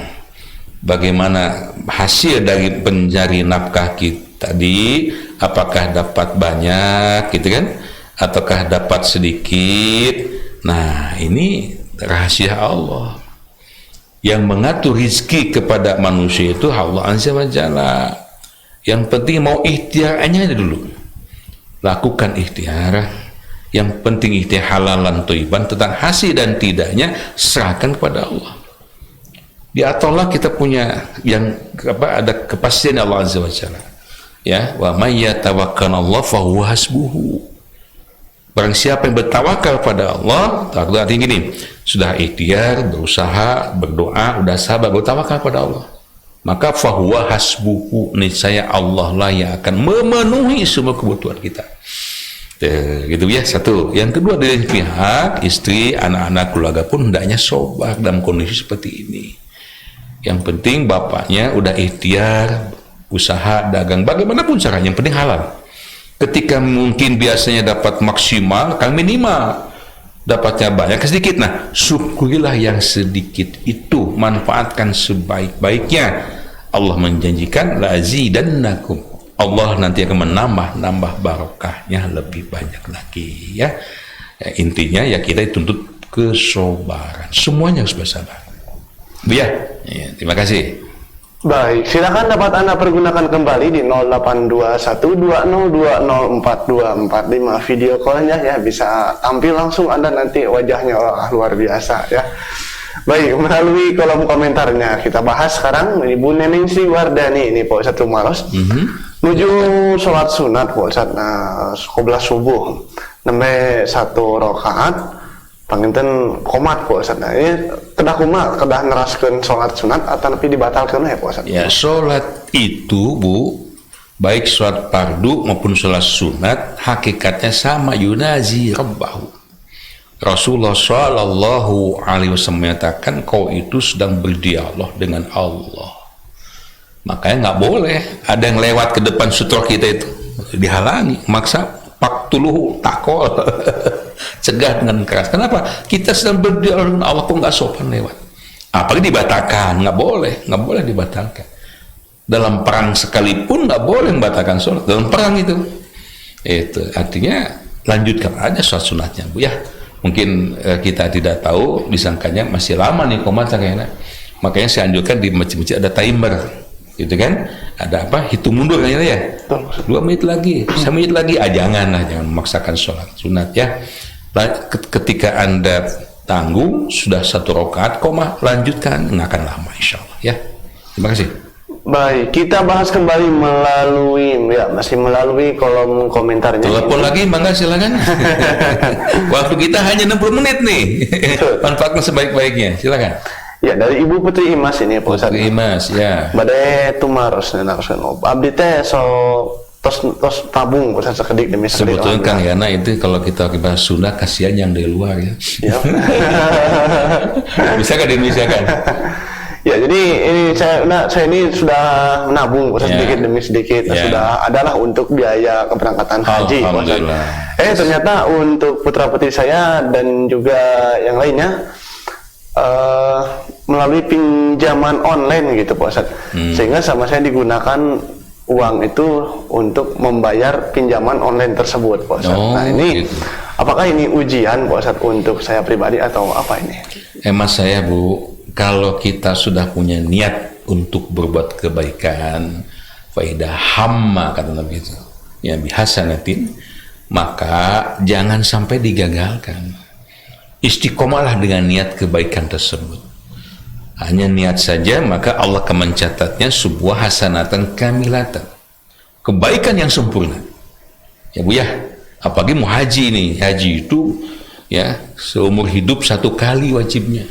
S5: bagaimana hasil dari pencari nafkah kita tadi, apakah dapat banyak, gitu kan, ataukah dapat sedikit? Nah, ini rahasia Allah. Yang mengatur rizki kepada manusia itu Allah Azza wa Jalla. Yang penting mau ikhtiarnya dulu. Lakukan ikhtiar. Yang penting ikhtiar halalan thayyiban, tentang hasil dan tidaknya serahkan kepada Allah. Di ataulah kita punya yang ada kepastian Allah Azza wa Jalla. Ya, wa may yatawakkalallahu fa huwa hasbuhu. Barang siapa yang bertawakal pada Allah, artinya gini, sudah ikhtiar, berusaha, berdoa, udah sabar, bertawakal pada Allah, maka fahuwa hasbuhu, niscaya Allah lah yang akan memenuhi semua kebutuhan kita. Gitu ya, satu. Yang kedua, dari pihak istri, anak-anak, keluarga pun hendaknya sobar dalam kondisi seperti ini. Yang penting bapaknya udah ikhtiar, usaha, dagang, bagaimanapun caranya, yang penting halal. Ketika mungkin biasanya dapat maksimal, kan minimal. Dapatnya banyak, sedikit. Nah, syukurilah yang sedikit itu. Manfaatkan sebaik-baiknya. Allah menjanjikan, lazidannakum. Allah nanti akan menambah barokahnya lebih banyak lagi. Ya, intinya ya kita dituntut kesabaran. Semuanya harus bersabar. Ya, terima kasih.
S7: Baik, silakan dapat Anda pergunakan kembali di 082120204245 video call-nya ya, bisa tampil langsung Anda nanti wajahnya luar biasa ya. Baik, melalui kolom komentarnya kita bahas sekarang Ibu Neneng Sri Wardani ini Pak Ustadz Rumaros menuju sholat sunat Pak Ustadz, qobla subuh nembe 1 rakaat panginten komat Pak Ustadz. Nah, ini kedah neraskeun sholat sunat atau tapi dibatalkan ya Pak Ustadz?
S5: Ya, sholat itu Bu, baik sholat fardu maupun sholat sunat hakikatnya sama, yunazi rabbahu. Rasulullah Shallallahu Alaihi Wasallam menyatakan kau itu sedang berdialog dengan Allah. Makanya nggak boleh ada yang lewat ke depan sutra kita itu dihalangi, maksa paktuluhu takol. Cegah dengan keras. Kenapa? Kita sedang berdialog dengan Allah, kok nggak sopan lewat. Apalagi dibatalkan, nggak boleh dibatalkan. Dalam perang sekalipun nggak boleh membatalkan sholat. Dalam perang itu artinya lanjutkan aja sholat sunatnya Bu ya. Mungkin kita tidak tahu, disangkanya masih lama nih komat kayaknya. Makanya saya anjurkan di masjid-masjid ada timer, gitu kan? Ada apa? Hitung mundur kayaknya ya. 2 menit lagi, 1 menit lagi. Jangan memaksakan sholat sunat ya. Ketika Anda tanggung sudah 1 rakaat lanjutkan, nggak akan lama insya Allah ya. Terima kasih.
S7: Baik, kita bahas kembali masih melalui kolom komentarnya.
S5: Telepon lagi, mangga silakan. Waktu kita hanya 60 menit nih. Manfaatkan sebaik-baiknya, silakan.
S7: Ya, dari Ibu Putri Imas ini Pak Ustadz.
S5: Putri Imas, ya.
S7: Bade tumaros abdi teh so tos tabung Pak Ustadz sekedik demi sekedik.
S5: Sebetulnya Kang Yana itu kalau kita bahasa Sunda kasihan yang dari luar ya.
S7: Ya.
S5: Bisa kan di Indonesia kan?
S7: Ya, jadi ini saya ini sudah menabung Pak Ustadz, sedikit demi sedikit. Sudah adalah untuk biaya keberangkatan haji Pak Ustadz. Ternyata untuk putra-putri saya dan juga yang lainnya melalui pinjaman online gitu Pak Ustadz. Sehingga sama saya digunakan uang itu untuk membayar pinjaman online tersebut Pak Ustadz. Nah ini gitu. Apakah ini ujian Pak Ustadz untuk saya pribadi atau apa ini?
S5: Mas saya Bu, kalau kita sudah punya niat untuk berbuat kebaikan, faidah hamma kata Nabi itu, ya bihasanatin, maka jangan sampai digagalkan. Istiqomahlah dengan niat kebaikan tersebut. Hanya niat saja, maka Allah akan mencatatnya sebuah hasanatan kamilatan, kebaikan yang sempurna. Ya Bu ya, apalagi mau haji nih, haji itu ya seumur hidup satu kali wajibnya.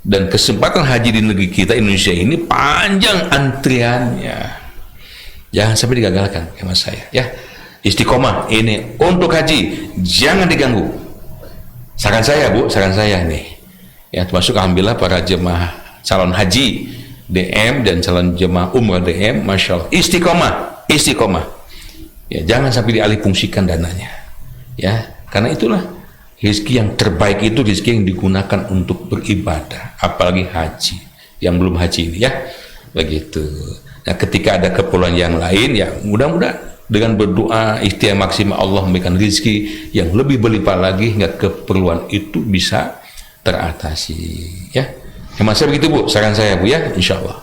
S5: Dan kesempatan haji di negeri kita Indonesia ini panjang antriannya. Jangan sampai digagalkan ya Mas saya. Ya, istiqomah ini untuk haji, jangan diganggu. Saran saya Bu, saran saya nih. Ya, termasuk alhamdulillah para jemaah calon haji DM dan calon jemaah umrah DM, Masya Allah, istiqomah. Ya, jangan sampai dialihfungsikan dananya. Ya, karena itulah rezeki yang terbaik itu rezeki yang digunakan untuk beribadah, apalagi haji yang belum haji ini ya, begitu. Nah, ketika ada keperluan yang lain ya mudah-mudahan dengan berdoa ikhtiar maksimal Allah memberikan rezeki yang lebih berlimpah lagi hingga keperluan itu bisa teratasi ya. Mas saya begitu Bu, saran saya Bu ya, insya Allah.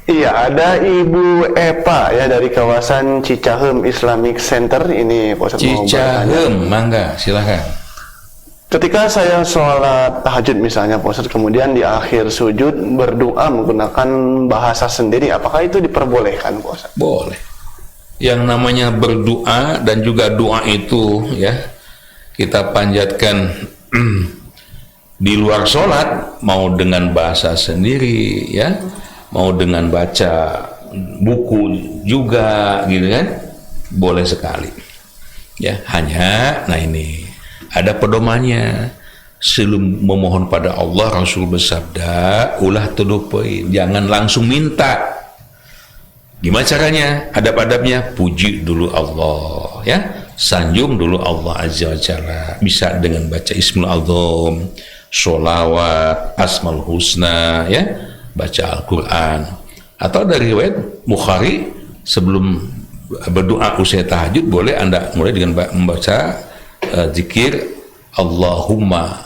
S7: Iya, ada Ibu Epa ya dari kawasan Cicahem Islamic Center ini Pak Ustadz.
S5: Cicahem, mangga, silakan.
S7: Ketika saya sholat tahajud misalnya Pak Ustadz, kemudian di akhir sujud berdoa menggunakan bahasa sendiri, apakah itu diperbolehkan Pak Ustadz?
S5: Boleh. Yang namanya berdoa dan juga doa itu ya kita panjatkan di luar sholat, mau dengan bahasa sendiri ya, mau dengan baca buku juga gitu kan, boleh sekali ya. Hanya nah ini ada pedomannya. Sebelum memohon pada Allah, Rasul bersabda, ulah tudupai, jangan langsung minta. Gimana caranya? Adab-adabnya, puji dulu Allah ya, sanjung dulu Allah Azza wa Jalla, bisa dengan baca Ismul Azam, sholawat, Asmaul Husna ya, baca Al-Quran. Atau dari riwayat Bukhari, sebelum berdoa usai tahajud boleh Anda mulai dengan membaca zikir Allahumma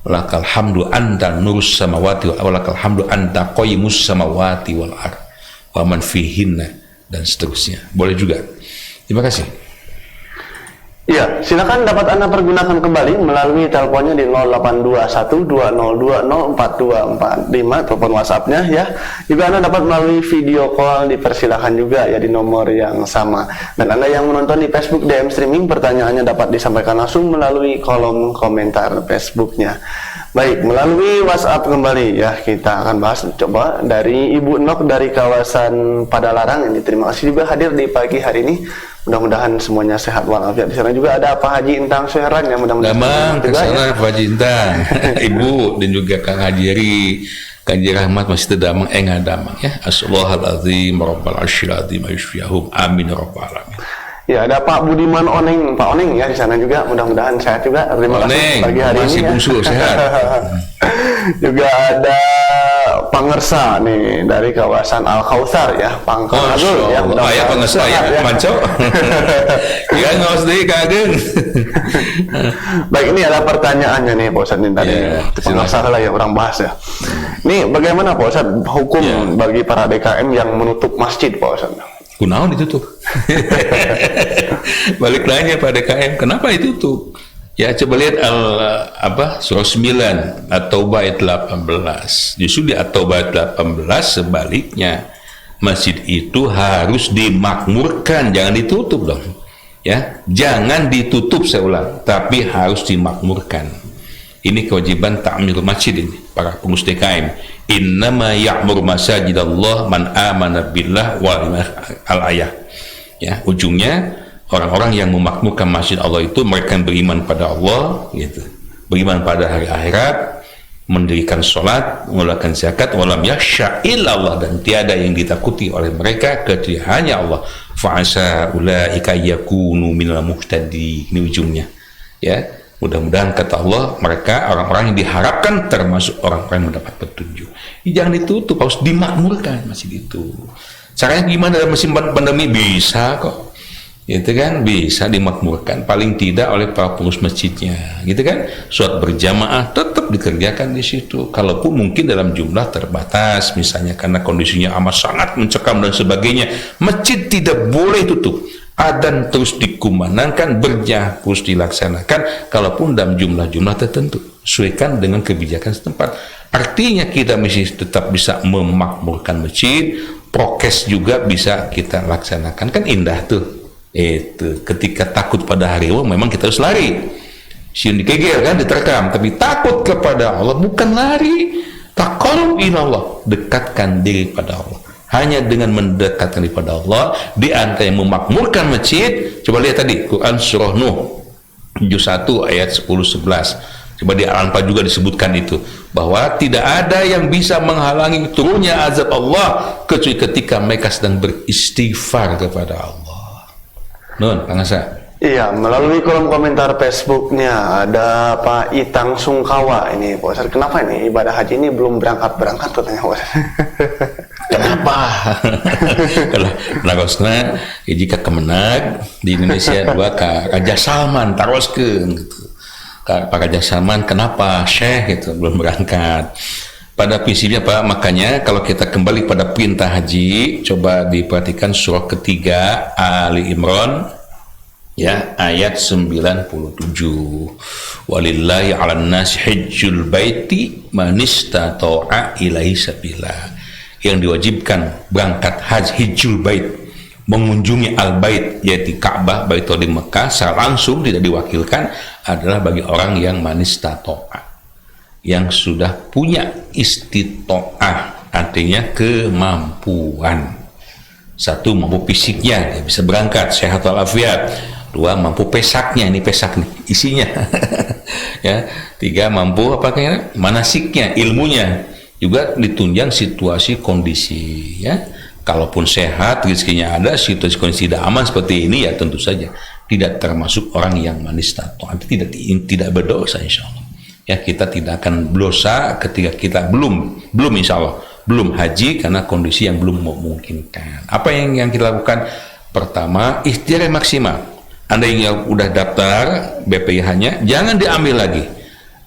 S5: lakal hamdu anta nurus samawati wa lakal hamdu anta qayyimus samawati wal ard wa man fihinna, dan seterusnya. Boleh juga. Terima kasih.
S7: Ya, silakan dapat Anda pergunakan kembali melalui teleponnya di 082120204245, telepon WhatsApp-nya ya. Juga Anda dapat melalui video call, dipersilakan juga ya di nomor yang sama. Dan Anda yang menonton di Facebook DM Streaming, pertanyaannya dapat disampaikan langsung melalui kolom komentar Facebook-nya. Baik, melalui WhatsApp kembali ya, kita akan bahas coba dari Ibu Nok dari kawasan Padalarang ini. Terima kasih juga hadir di pagi hari ini. Mudah-mudahan semuanya sehat walafiat. Di sana juga ada Pak Haji Intang Suheran ya, mudah-mudahan
S5: juga ya. Pak Haji Intang, Ibu dan juga Kang Haji Eri, Kang Haji Rahmat masih terdamang ngadamang ya. Astagfirullahaladzim rabbal arsyil azim asyfiyahum amin rabbal alamin.
S7: Ya, ada Pak Budiman Oneng, Pak Oneng ya di sana juga, mudah-mudahan sehat juga. Terima kasih pagi hari
S5: masih
S7: ini.
S5: Bungsu, sehat.
S7: Juga ada Pangersa nih dari kawasan Al Kautsar ya, Pangkalazul ya.
S5: Oh ya Pangersa ya, manco. Ya ngawas deui kageng.
S7: Baik, ini ada pertanyaannya nih Pak Ustadz tadi. Pangersa lah ya orang bahas ya. Nih bagaimana Pak Ustadz hukum bagi para DKM yang menutup masjid Pak Ustadz?
S5: Kunaon ditutup? Balik lagi pada DKM, kenapa ditutup? Ya coba lihat surah 9 At-Taubah ayat 18. Justru di At-Taubah ayat 18 sebaliknya, masjid itu harus dimakmurkan, jangan ditutup dong. Ya, jangan ditutup saya ulang, tapi harus dimakmurkan. Ini kewajiban ta'mir masjid ini para pengurus DKM. Innama ya'mur masajidallah man amana billah wal ayah. Ya, ujungnya orang-orang yang memakmurkan masjid Allah itu mereka yang beriman pada Allah, gitu, beriman pada hari akhirat, mendirikan sholat, mengeluarkan zakat, walam yakhsha illallah, dan tiada yang ditakuti oleh mereka kecuali hanya Allah. Fa'asa ulaika yakunu minal muhtadi. Ini ujungnya. Ya, mudah-mudahan kata Allah mereka orang-orang yang diharapkan termasuk orang-orang yang mendapat petunjuk. Jangan ditutup, harus dimakmurkan masjid itu. Caranya gimana dalam musim pandemi? Bisa kok. Gitu kan, bisa dimakmurkan paling tidak oleh para pengurus masjidnya, gitu kan. Sholat berjamaah tetap dikerjakan di situ, kalaupun mungkin dalam jumlah terbatas, misalnya karena kondisinya amat sangat mencekam dan sebagainya. Masjid tidak boleh tutup, adzan terus dikumandangkan, berjamaah terus dilaksanakan, kalaupun dalam jumlah-jumlah tertentu, sesuaikan dengan kebijakan setempat. Artinya kita mesti tetap bisa memakmurkan masjid, prokes juga bisa kita laksanakan, kan indah tuh. Itu ketika takut pada harimau memang kita harus lari, siun dikegel kan, diterkam, tapi takut kepada Allah bukan lari. Taqarrub ilallah, dekatkan diri pada Allah. Hanya dengan mendekatkan diri pada Allah, di antara yang memakmurkan masjid, coba lihat tadi Quran surah Nuh juz 1 ayat 10-11. Coba di Al-Anfal juga disebutkan itu, bahwa tidak ada yang bisa menghalangi turunnya azab Allah kecuali ketika mereka sedang beristighfar kepada Allah. Nun, Kang Asa.
S7: Iya, melalui kolom komentar Facebooknya ada Pak Itang Sungkawa ini, Pak Ustadz, kenapa ini ibadah haji ini belum berangkat katanya, Pak Ustadz?
S5: Kenapa? Kalau nagosna jika kemenag di Indonesia dua ka Raja Salman taroskeun gitu. Pak Raja Salman kenapa Syekh gitu belum berangkat? Pada prinsipnya Pak, makanya kalau kita kembali pada perintah haji, coba diperhatikan surah ketiga Ali Imran ya ayat 97. Walillahi 'alan nas hajjul baiti man istata'a ilaihi sabila. Yang diwajibkan berangkat haji hajjul bait, mengunjungi al-bait yaitu Ka'bah, Baitul di Mekah secara langsung, tidak diwakilkan, adalah bagi orang yang man istata'a, yang sudah punya istitoah, artinya kemampuan. Satu, mampu fisiknya, dia bisa berangkat sehat walafiat. Dua, mampu pesaknya, ini pesak nih isinya. Ya. Tiga, mampu apa kayaknya manasiknya, ilmunya. Juga ditunjang situasi kondisi, ya. Kalaupun sehat, rezekinya ada, situasi kondisi tidak aman seperti ini, ya tentu saja tidak termasuk orang yang manistato, tidak berdosa insya Allah. Ya, kita tidak akan berdosa ketika kita belum insya Allah belum haji karena kondisi yang belum memungkinkan. Apa yang kita lakukan? Pertama, ikhtiar yang maksimal. Anda yang udah daftar BPIH-nya jangan diambil lagi,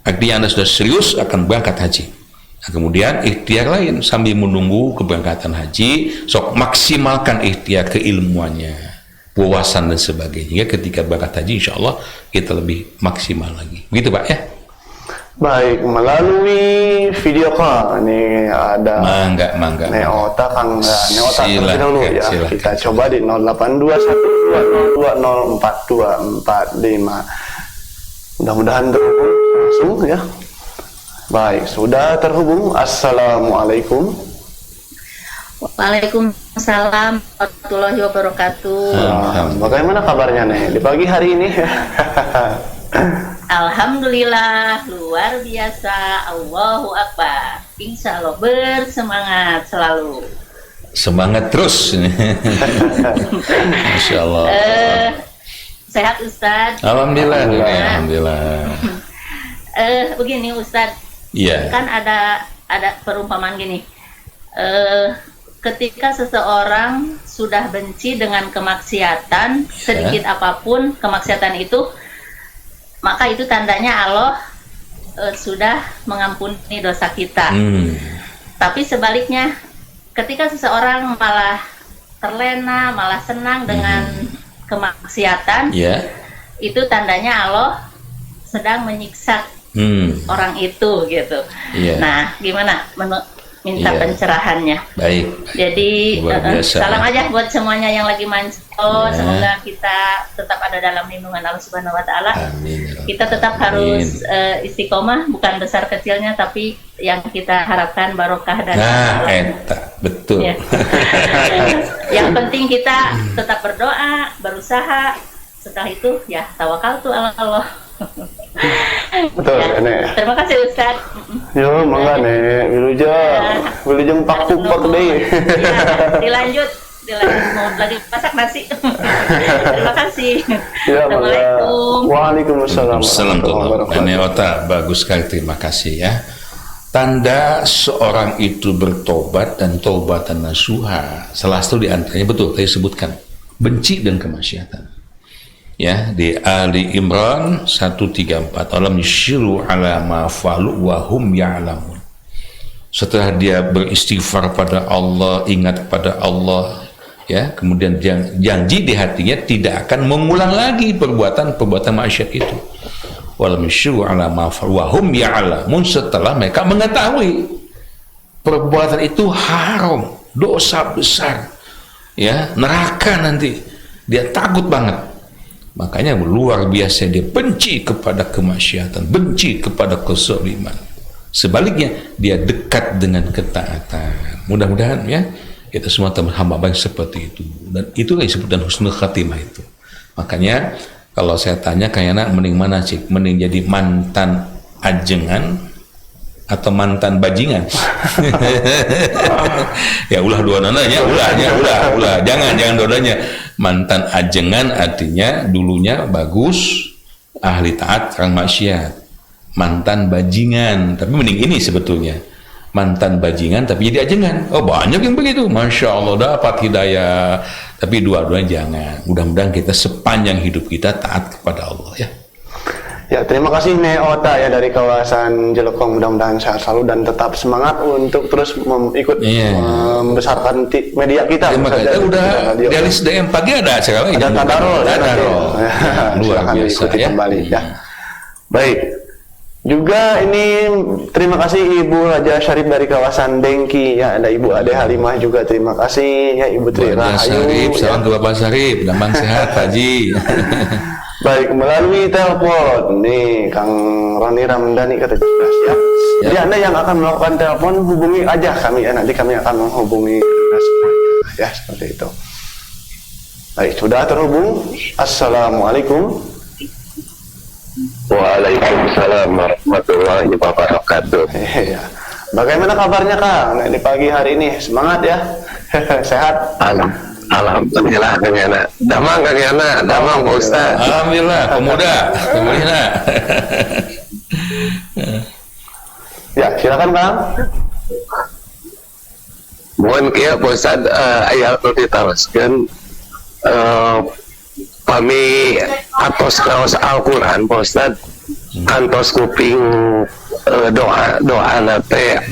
S5: artinya Anda sudah serius akan berangkat haji. Nah, kemudian ikhtiar lain sambil menunggu keberangkatan haji, sok maksimalkan ikhtiar keilmuannya, wawasan dan sebagainya. Ketika berangkat haji insya Allah kita lebih maksimal lagi. Begitu Pak ya.
S7: Baik, melalui video call ini ada
S5: mangga.
S7: Neota Kang Neota terlebih dahulu ya.
S5: Silakan.
S7: Kita coba di 0821202445. Mudah-mudahan terhubung langsung ya. Baik, sudah terhubung. Assalamualaikum.
S8: Waalaikumsalam warahmatullahi wabarakatuh.
S7: Bagaimana kabarnya nih di pagi hari ini?
S8: Alhamdulillah, luar biasa. Allahu Akbar. Insya Allah bersemangat selalu.
S5: Semangat terus. Masya Allah.
S8: Sehat Ustadz?
S5: Alhamdulillah. Alhamdulillah.
S8: Begini Ustadz,
S5: Iya.
S8: kan ada perumpamaan gini. Ketika seseorang sudah benci dengan kemaksiatan, sedikit apapun kemaksiatan itu, maka itu tandanya Allah sudah mengampuni dosa kita. Tapi sebaliknya, ketika seseorang malah terlena, malah senang dengan kemaksiatan, itu tandanya Allah sedang menyiksa orang itu gitu. Nah, gimana minta pencerahannya?
S5: Baik.
S8: Jadi salam aja buat semuanya yang lagi manco. Semoga kita tetap ada dalam lindungan Allah Subhanahu Wa Taala. Kita tetap harus istiqomah, bukan besar kecilnya, tapi yang kita harapkan barokah dan
S5: betul.
S8: Ya. Yang penting kita tetap berdoa, berusaha. Setelah itu ya tawakal tuh Allah.
S7: Betul,
S8: Ya.
S7: Nek.
S8: Terima kasih Ustaz.
S7: Yo, mangga Nek, wilujeng pak deh.
S8: Ya, dilanjut mau lagi masak nasi. Terima kasih.
S7: Ya,
S8: Assalamualaikum.
S7: Waalaikumsalam.
S5: Assalamualaikum. Nenek Ota, bagus sekali, terima kasih ya. Tanda seorang itu bertobat dan taubatan nasuha, salah satu di antaranya betul saya sebutkan, benci dan kemaksiatan. Ya, di Ali Imran 134, alam yushiru ala ma falu wa hum ya'lamun. Setelah dia beristighfar pada Allah, ingat kepada Allah, ya, kemudian janji di hatinya tidak akan mengulang lagi perbuatan maksiat itu. Walam yushiru ala ma falu wa hum ya'lamun, setelah mereka mengetahui perbuatan itu haram, dosa besar, ya, neraka nanti. Dia takut banget. Makanya luar biasa dia benci kepada kemaksiatan, benci kepada kezaliman. Sebaliknya dia dekat dengan ketaatan. Mudah-mudahan ya kita semua hamba yang seperti itu. Dan itulah yang disebut dan husnul khatimah itu. Makanya kalau saya tanya kayaknya mending mana sih? Mending jadi mantan ajengan atau mantan bajingan? Ya ulah dua nananya, ulah. Jangan dua-duanya. Mantan ajengan artinya dulunya bagus, ahli taat, sekarang maksiat. Mantan bajingan, tapi mending ini sebetulnya. Mantan bajingan tapi jadi ajengan. Oh, banyak yang begitu. Masya Allah dapat hidayah. Tapi dua-duanya jangan. Mudah-mudahan kita sepanjang hidup kita taat kepada Allah ya.
S7: Ya, terima kasih Nek Ota ya dari kawasan Jelekong, mudah-mudahan sehat selalu dan tetap semangat untuk terus ikut membesarkan media kita.
S5: Terima kasih. Udah dialis DM pagi ada acara lagi.
S7: Ada tadarol.
S5: Luar biasa ya.
S7: Kembali ya. Baik. Juga ini terima kasih Ibu Raja Syarif dari kawasan Dengki ya, ada Ibu Ade Halimah juga terima kasih ya, Ibu Tri Rahayu.
S5: Salam ke Bapak Syarif, damang sehat Pak Haji.
S7: Baik, melalui telepon nih Kang Roni Ramdhani kata jelas ya. Jadi Anda yang akan melakukan telepon hubungi aja kami ya, nanti kami akan menghubungi ya, seperti itu. Baik, sudah terhubung. Assalamualaikum.
S9: Waalaikumsalam warahmatullahi wabarakatuh.
S7: Iya. Bagaimana kabarnya Kang di pagi hari ini? Semangat ya. Sehat?
S9: Alhamdulillah Kang Yana. Damang Kang Yana, damang Pak Ustaz.
S5: Alhamdulillah, pemuda.
S7: Ya, silakan Kang.
S9: Mohon kieu Pak Ustaz aya anu diteruskeun kami atos kaos Al-Quran Pak Ustaz, antos kuping doa nate.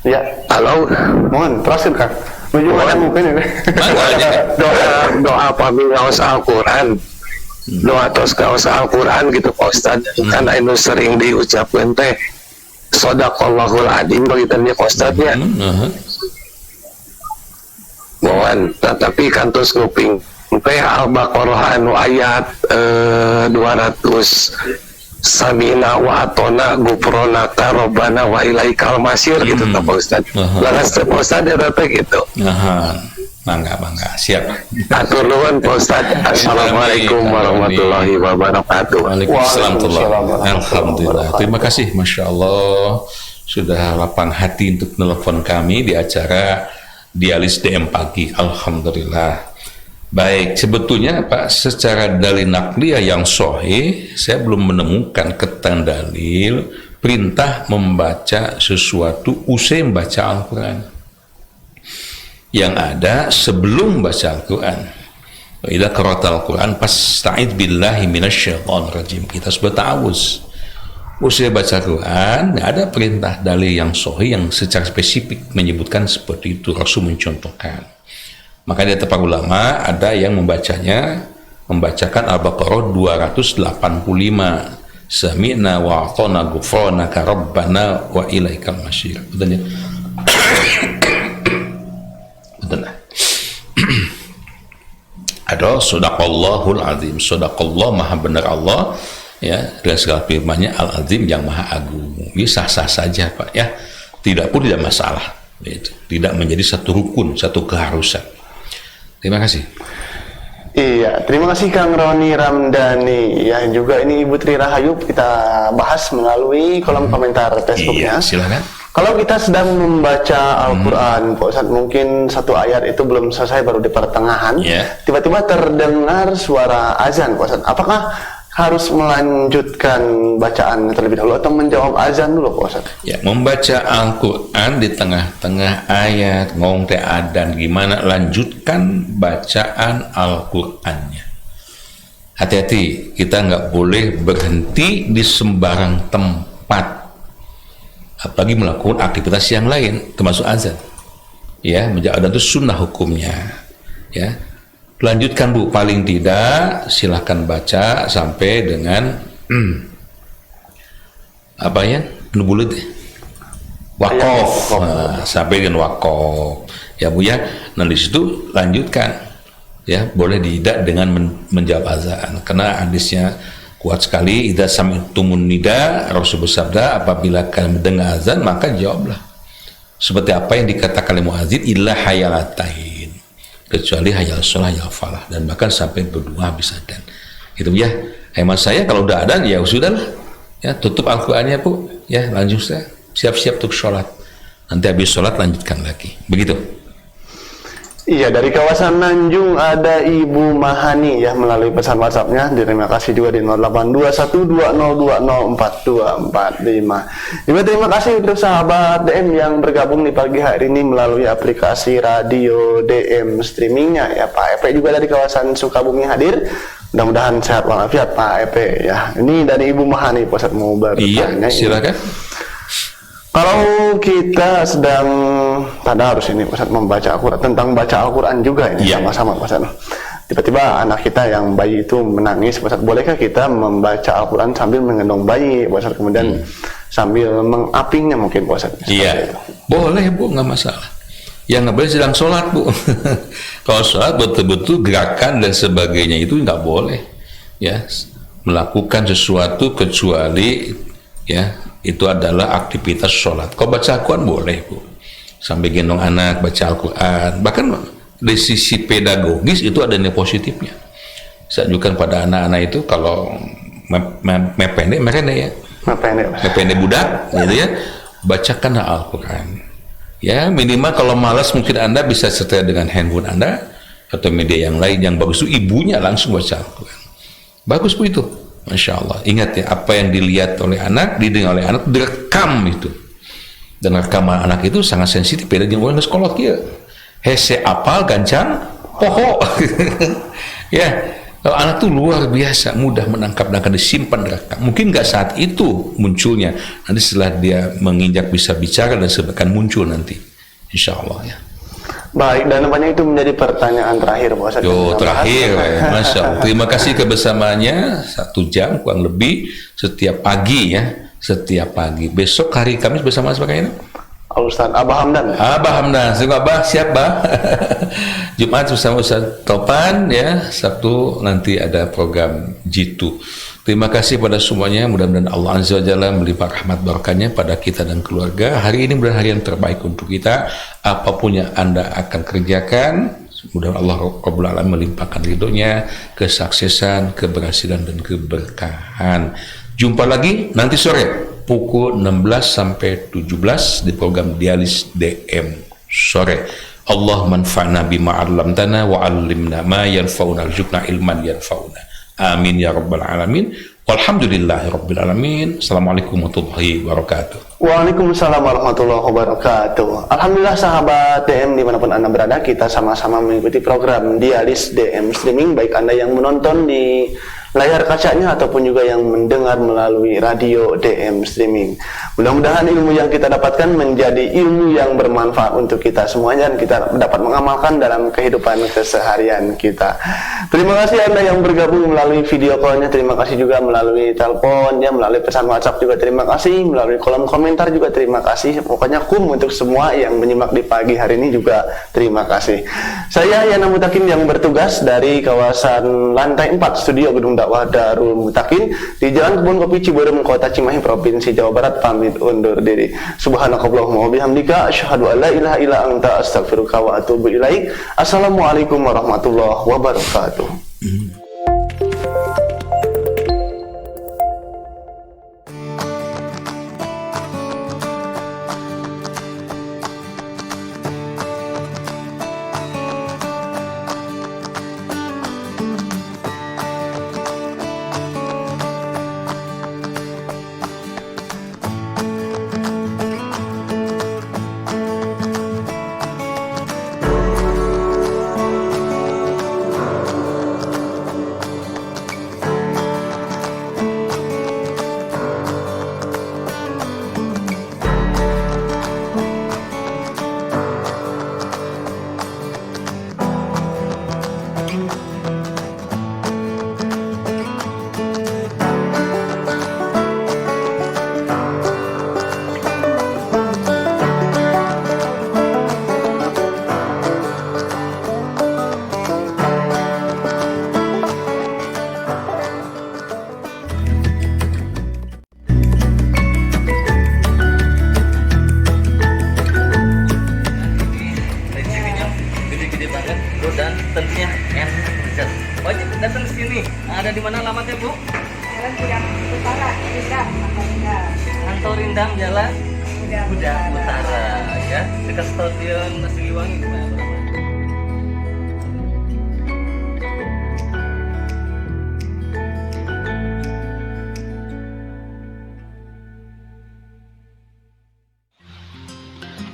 S7: Ya,
S9: halo.
S7: Mohon teruskan Kang. Menuju mana mungkin ini?
S9: Doa kami kaos Al-Quran. Doa tos kaos Al-Quran gitu Pak Ustaz. Karena itu sering diucapkan teh Shadaqallahul Adzim begitu Pak Ustaz ya. Mohon, tapi kantos kuping teh Al-Baqarah anu ayat 200 Samina wa atona gufronaka robbana wa ilaikal masir gitu Pak Ustaz. Laras Pak Ustaz ya gitu.
S5: Bangga, siap.
S9: Atur nuhun Pak Ustaz. Assalamualaikum warahmatullahi wabarakatuh.
S5: Waalaikumsalam. Alhamdulillah. Terima kasih, Masya Allah sudah lapang hati untuk telepon kami di acara Dialis DM Pagi. Alhamdulillah. Baik, sebetulnya Pak, secara dalil nakliyah yang sahih, saya belum menemukan keterangan dalil perintah membaca sesuatu usai membaca Al-Quran. Yang ada sebelum baca Al-Quran. Wa idza qara'tal Al-Quran fasta'idz billahi minasyaitonir rajim. Kita sebut ta'awuz. Usai baca Al-Quran, nggak ada perintah dalil yang sahih yang secara spesifik menyebutkan seperti itu. Rasul mencontohkan. Maka di para ulama ada yang membacakan Al-Baqarah 285. Sami'na wa ata'na ghufranaka rabbana wa ilaikal masir. Betul ya? Betul. Ada Shadaqallahul Adzim. Shadaqallah, maha benar Allah, ya, dengan segala firman-Nya Al-Azim yang Maha Agung. Ini sah-sah saja Pak ya, tidak masalah, gitu. Tidak menjadi satu rukun, satu keharusan. Terima kasih.
S7: Iya, terima kasih Kang Roni Ramdhani. Ya, juga ini Ibu Tri Rahayu kita bahas melalui kolom komentar Facebooknya.
S5: Iya, silakan.
S7: Kalau kita sedang membaca Al-Quran, Pak Ustadz, mungkin satu ayat itu belum selesai, baru di pertengahan, tiba-tiba terdengar suara azan, Pak Ustadz. Apakah harus melanjutkan bacaan terlebih dahulu atau menjawab azan dulu, Pak Ustadz?
S5: Ya, membaca Al-Quran di tengah-tengah ayat ngomong teh adan gimana, lanjutkan bacaan Al-Qurannya. Hati-hati, kita nggak boleh berhenti di sembarang tempat, apalagi melakukan aktivitas yang lain termasuk azan. Ya, menjaga itu sunnah hukumnya. Ya, lanjutkan Bu, paling tidak silahkan baca sampai dengan apa ya, nubulut wakof, sampai dengan wakof ya Bu ya. Nah di situ lanjutkan ya, boleh tidak dengan menjawab azan, karena hadisnya kuat sekali. Idza sami'tumun nida, Rasul bersabda, apabila kalian mendengar azan maka jawablah seperti apa yang dikatakan oleh muadzin, illa hayalatain, kecuali hayal sholah, hayal falah, dan bahkan sampai berdua habis adzan. Itu ya. Hemat saya kalau udah adzan ya sudahlah. Ya, tutup Al-Qur'annya Bu. Ya, lanjut saya. Siap-siap untuk sholat. Nanti habis sholat lanjutkan lagi. Begitu.
S7: Iya, dari kawasan Nanjung ada Ibu Mahani ya, melalui pesan WhatsApp-nya. Terima kasih juga di 0821204245. Ibu, terima kasih untuk sahabat DM yang bergabung di pagi hari ini melalui aplikasi radio DM streamingnya ya. Pak Epe juga dari kawasan Sukabumi hadir. Mudah-mudahan sehat walafiat Pak Epe ya. Ini dari Ibu Mahani, Pak Ustadz mau bertanya.
S5: Iya, silakan.
S7: Kalau kita sedang tadarus ini, Ustaz, membaca Al-Quran, tentang baca Al-Quran juga ini sama-sama, Ustaz. Tiba-tiba anak kita yang bayi itu menangis, Ustaz, bolehkah kita membaca Al-Quran sambil menggendong bayi, Ustaz, kemudian sambil mengapingnya mungkin, Ustaz?
S5: Iya, boleh Bu, nggak masalah. Yang nggak boleh sedang sholat Bu. Kalau sholat betul-betul gerakan dan sebagainya itu nggak boleh, ya, melakukan sesuatu kecuali ya itu adalah aktivitas sholat. Kalau baca Al-Quran boleh Bu, sambil gendong anak baca Al-Quran. Bahkan dari sisi pedagogis itu ada nilai positifnya. Saya ajukan pada anak-anak itu kalau mependek ya, mependek budak, gitu ya, bacakan Al-Quran. Ya minimal kalau malas mungkin Anda bisa setel dengan handphone Anda atau media yang lain yang bagus itu ibunya langsung baca Al-Quran. Bagus Bu itu. Masya Allah, ingat ya, apa yang dilihat oleh anak, didengar oleh anak, direkam itu. Dan rekaman anak itu sangat sensitif, beda dengan orang sekolah kia. Hese apal, gancang, poho. Ya, kalau anak itu luar biasa, mudah menangkap dan akan disimpan rekam. Mungkin nggak saat itu munculnya, nanti setelah dia menginjak bisa bicara dan sebagainya muncul nanti. Insya Allah ya.
S7: Baik, dan nampaknya itu menjadi pertanyaan terakhir, Pak Ustadz.
S5: Terakhir, Masya Allah. Terima kasih kebersamaannya, 1 jam kurang lebih setiap pagi ya, setiap pagi. Besok hari Kamis bersama sebagainya.
S7: Ustadz Abah Hamdan.
S5: Abah Hamdan, Abah siap Bah. Jumat bersama Ustadz Topan ya, Sabtu nanti ada program Jitu. Terima kasih pada semuanya, mudah-mudahan Allah Azza wa Jalla melimpah rahmat barakahnya pada kita dan keluarga. Hari ini mudah-mudahan hari yang terbaik untuk kita. Apapun yang Anda akan kerjakan, mudah-mudahan Allah Rabbul Alamin melimpahkan ridhonya, kesuksesan, keberhasilan dan keberkahan. Jumpa lagi nanti sore pukul 16 sampai 17 di program Dialis DM sore. Allah manfa'na bima 'allamtana wa 'allimna ma yanfa'una warzuqna ilman yanfa'una. Amin ya rabbal alamin. Walhamdulillahi rabbil alamin. Assalamualaikum warahmatullahi wabarakatuh.
S7: Waalaikumsalam warahmatullahi wabarakatuh. Alhamdulillah sahabat DM dimanapun Anda berada, kita sama-sama mengikuti program Dialis DM streaming, baik Anda yang menonton di layar kacanya ataupun juga yang mendengar melalui radio DM streaming. Mudah-mudahan ilmu yang kita dapatkan menjadi ilmu yang bermanfaat untuk kita semuanya dan kita dapat mengamalkan dalam kehidupan keseharian kita. Terima kasih Anda yang bergabung melalui video call-nya, terima kasih juga melalui telepon, ya, melalui pesan WhatsApp juga terima kasih, melalui kolom komentar juga terima kasih. Pokoknya untuk semua yang menyimak di pagi hari ini juga terima kasih. Saya Yana Mutakin yang bertugas dari kawasan lantai 4 studio Gedung dakwah Darul Mutakin di Jalan Kebun Kopi Ciberem, Kota Cimahi, Provinsi Jawa Barat. Pamit undur diri. Subhanakallahumma wa bihamdika asyhadu an la ilaha illa anta astaghfiruka wa atubu ilaik. Assalamualaikum warahmatullahi wabarakatuh.
S1: Dan tentunya enak lezat. Wajib datang ke sini. Ada di mana alamatnya, Bu?
S10: Jalan Budang Utara, Rindam,
S1: Kantor Rindam, Jalan Budang Utara, ya, dekat Stadion Siliwangi.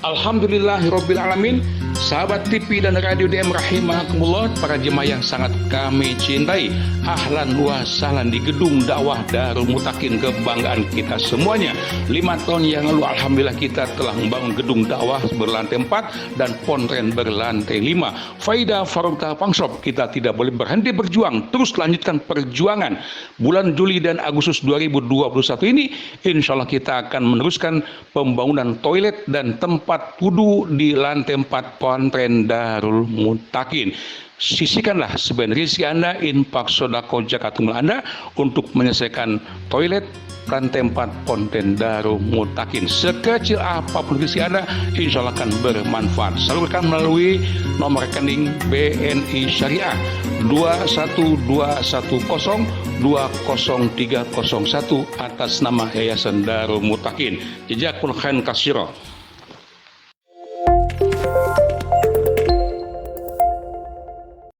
S5: Alhamdulillahirabbil alamin. Sahabat TV dan Radio DM rahimakumullah, para jemaah yang sangat kami cintai, ahlan wa sahlan di gedung dakwah Darul Mutakin, kebanggaan kita semuanya. 5 tahun yang lalu alhamdulillah kita telah membangun gedung dakwah berlantai 4 dan pontren berlantai 5. Faida Farukta Pangshop, kita tidak boleh berhenti berjuang, terus lanjutkan perjuangan. Bulan Juli dan Agustus 2021 ini insya Allah kita akan meneruskan pembangunan toilet dan tempat wudu di lantai 4 Pontren Darul Mutakin. Sisihkanlah sebagian rezeki Anda, infak sedekah zakat Anda untuk menyelesaikan toilet lantai 4 Pontren Darul Mutakin. Sekecil apapun rezeki Anda, insya Allah akan bermanfaat. Salurkan melalui nomor rekening BNI Syariah 21210200301 atas nama Yayasan Darul Mutakin. Jazakumullah khairan katsiran.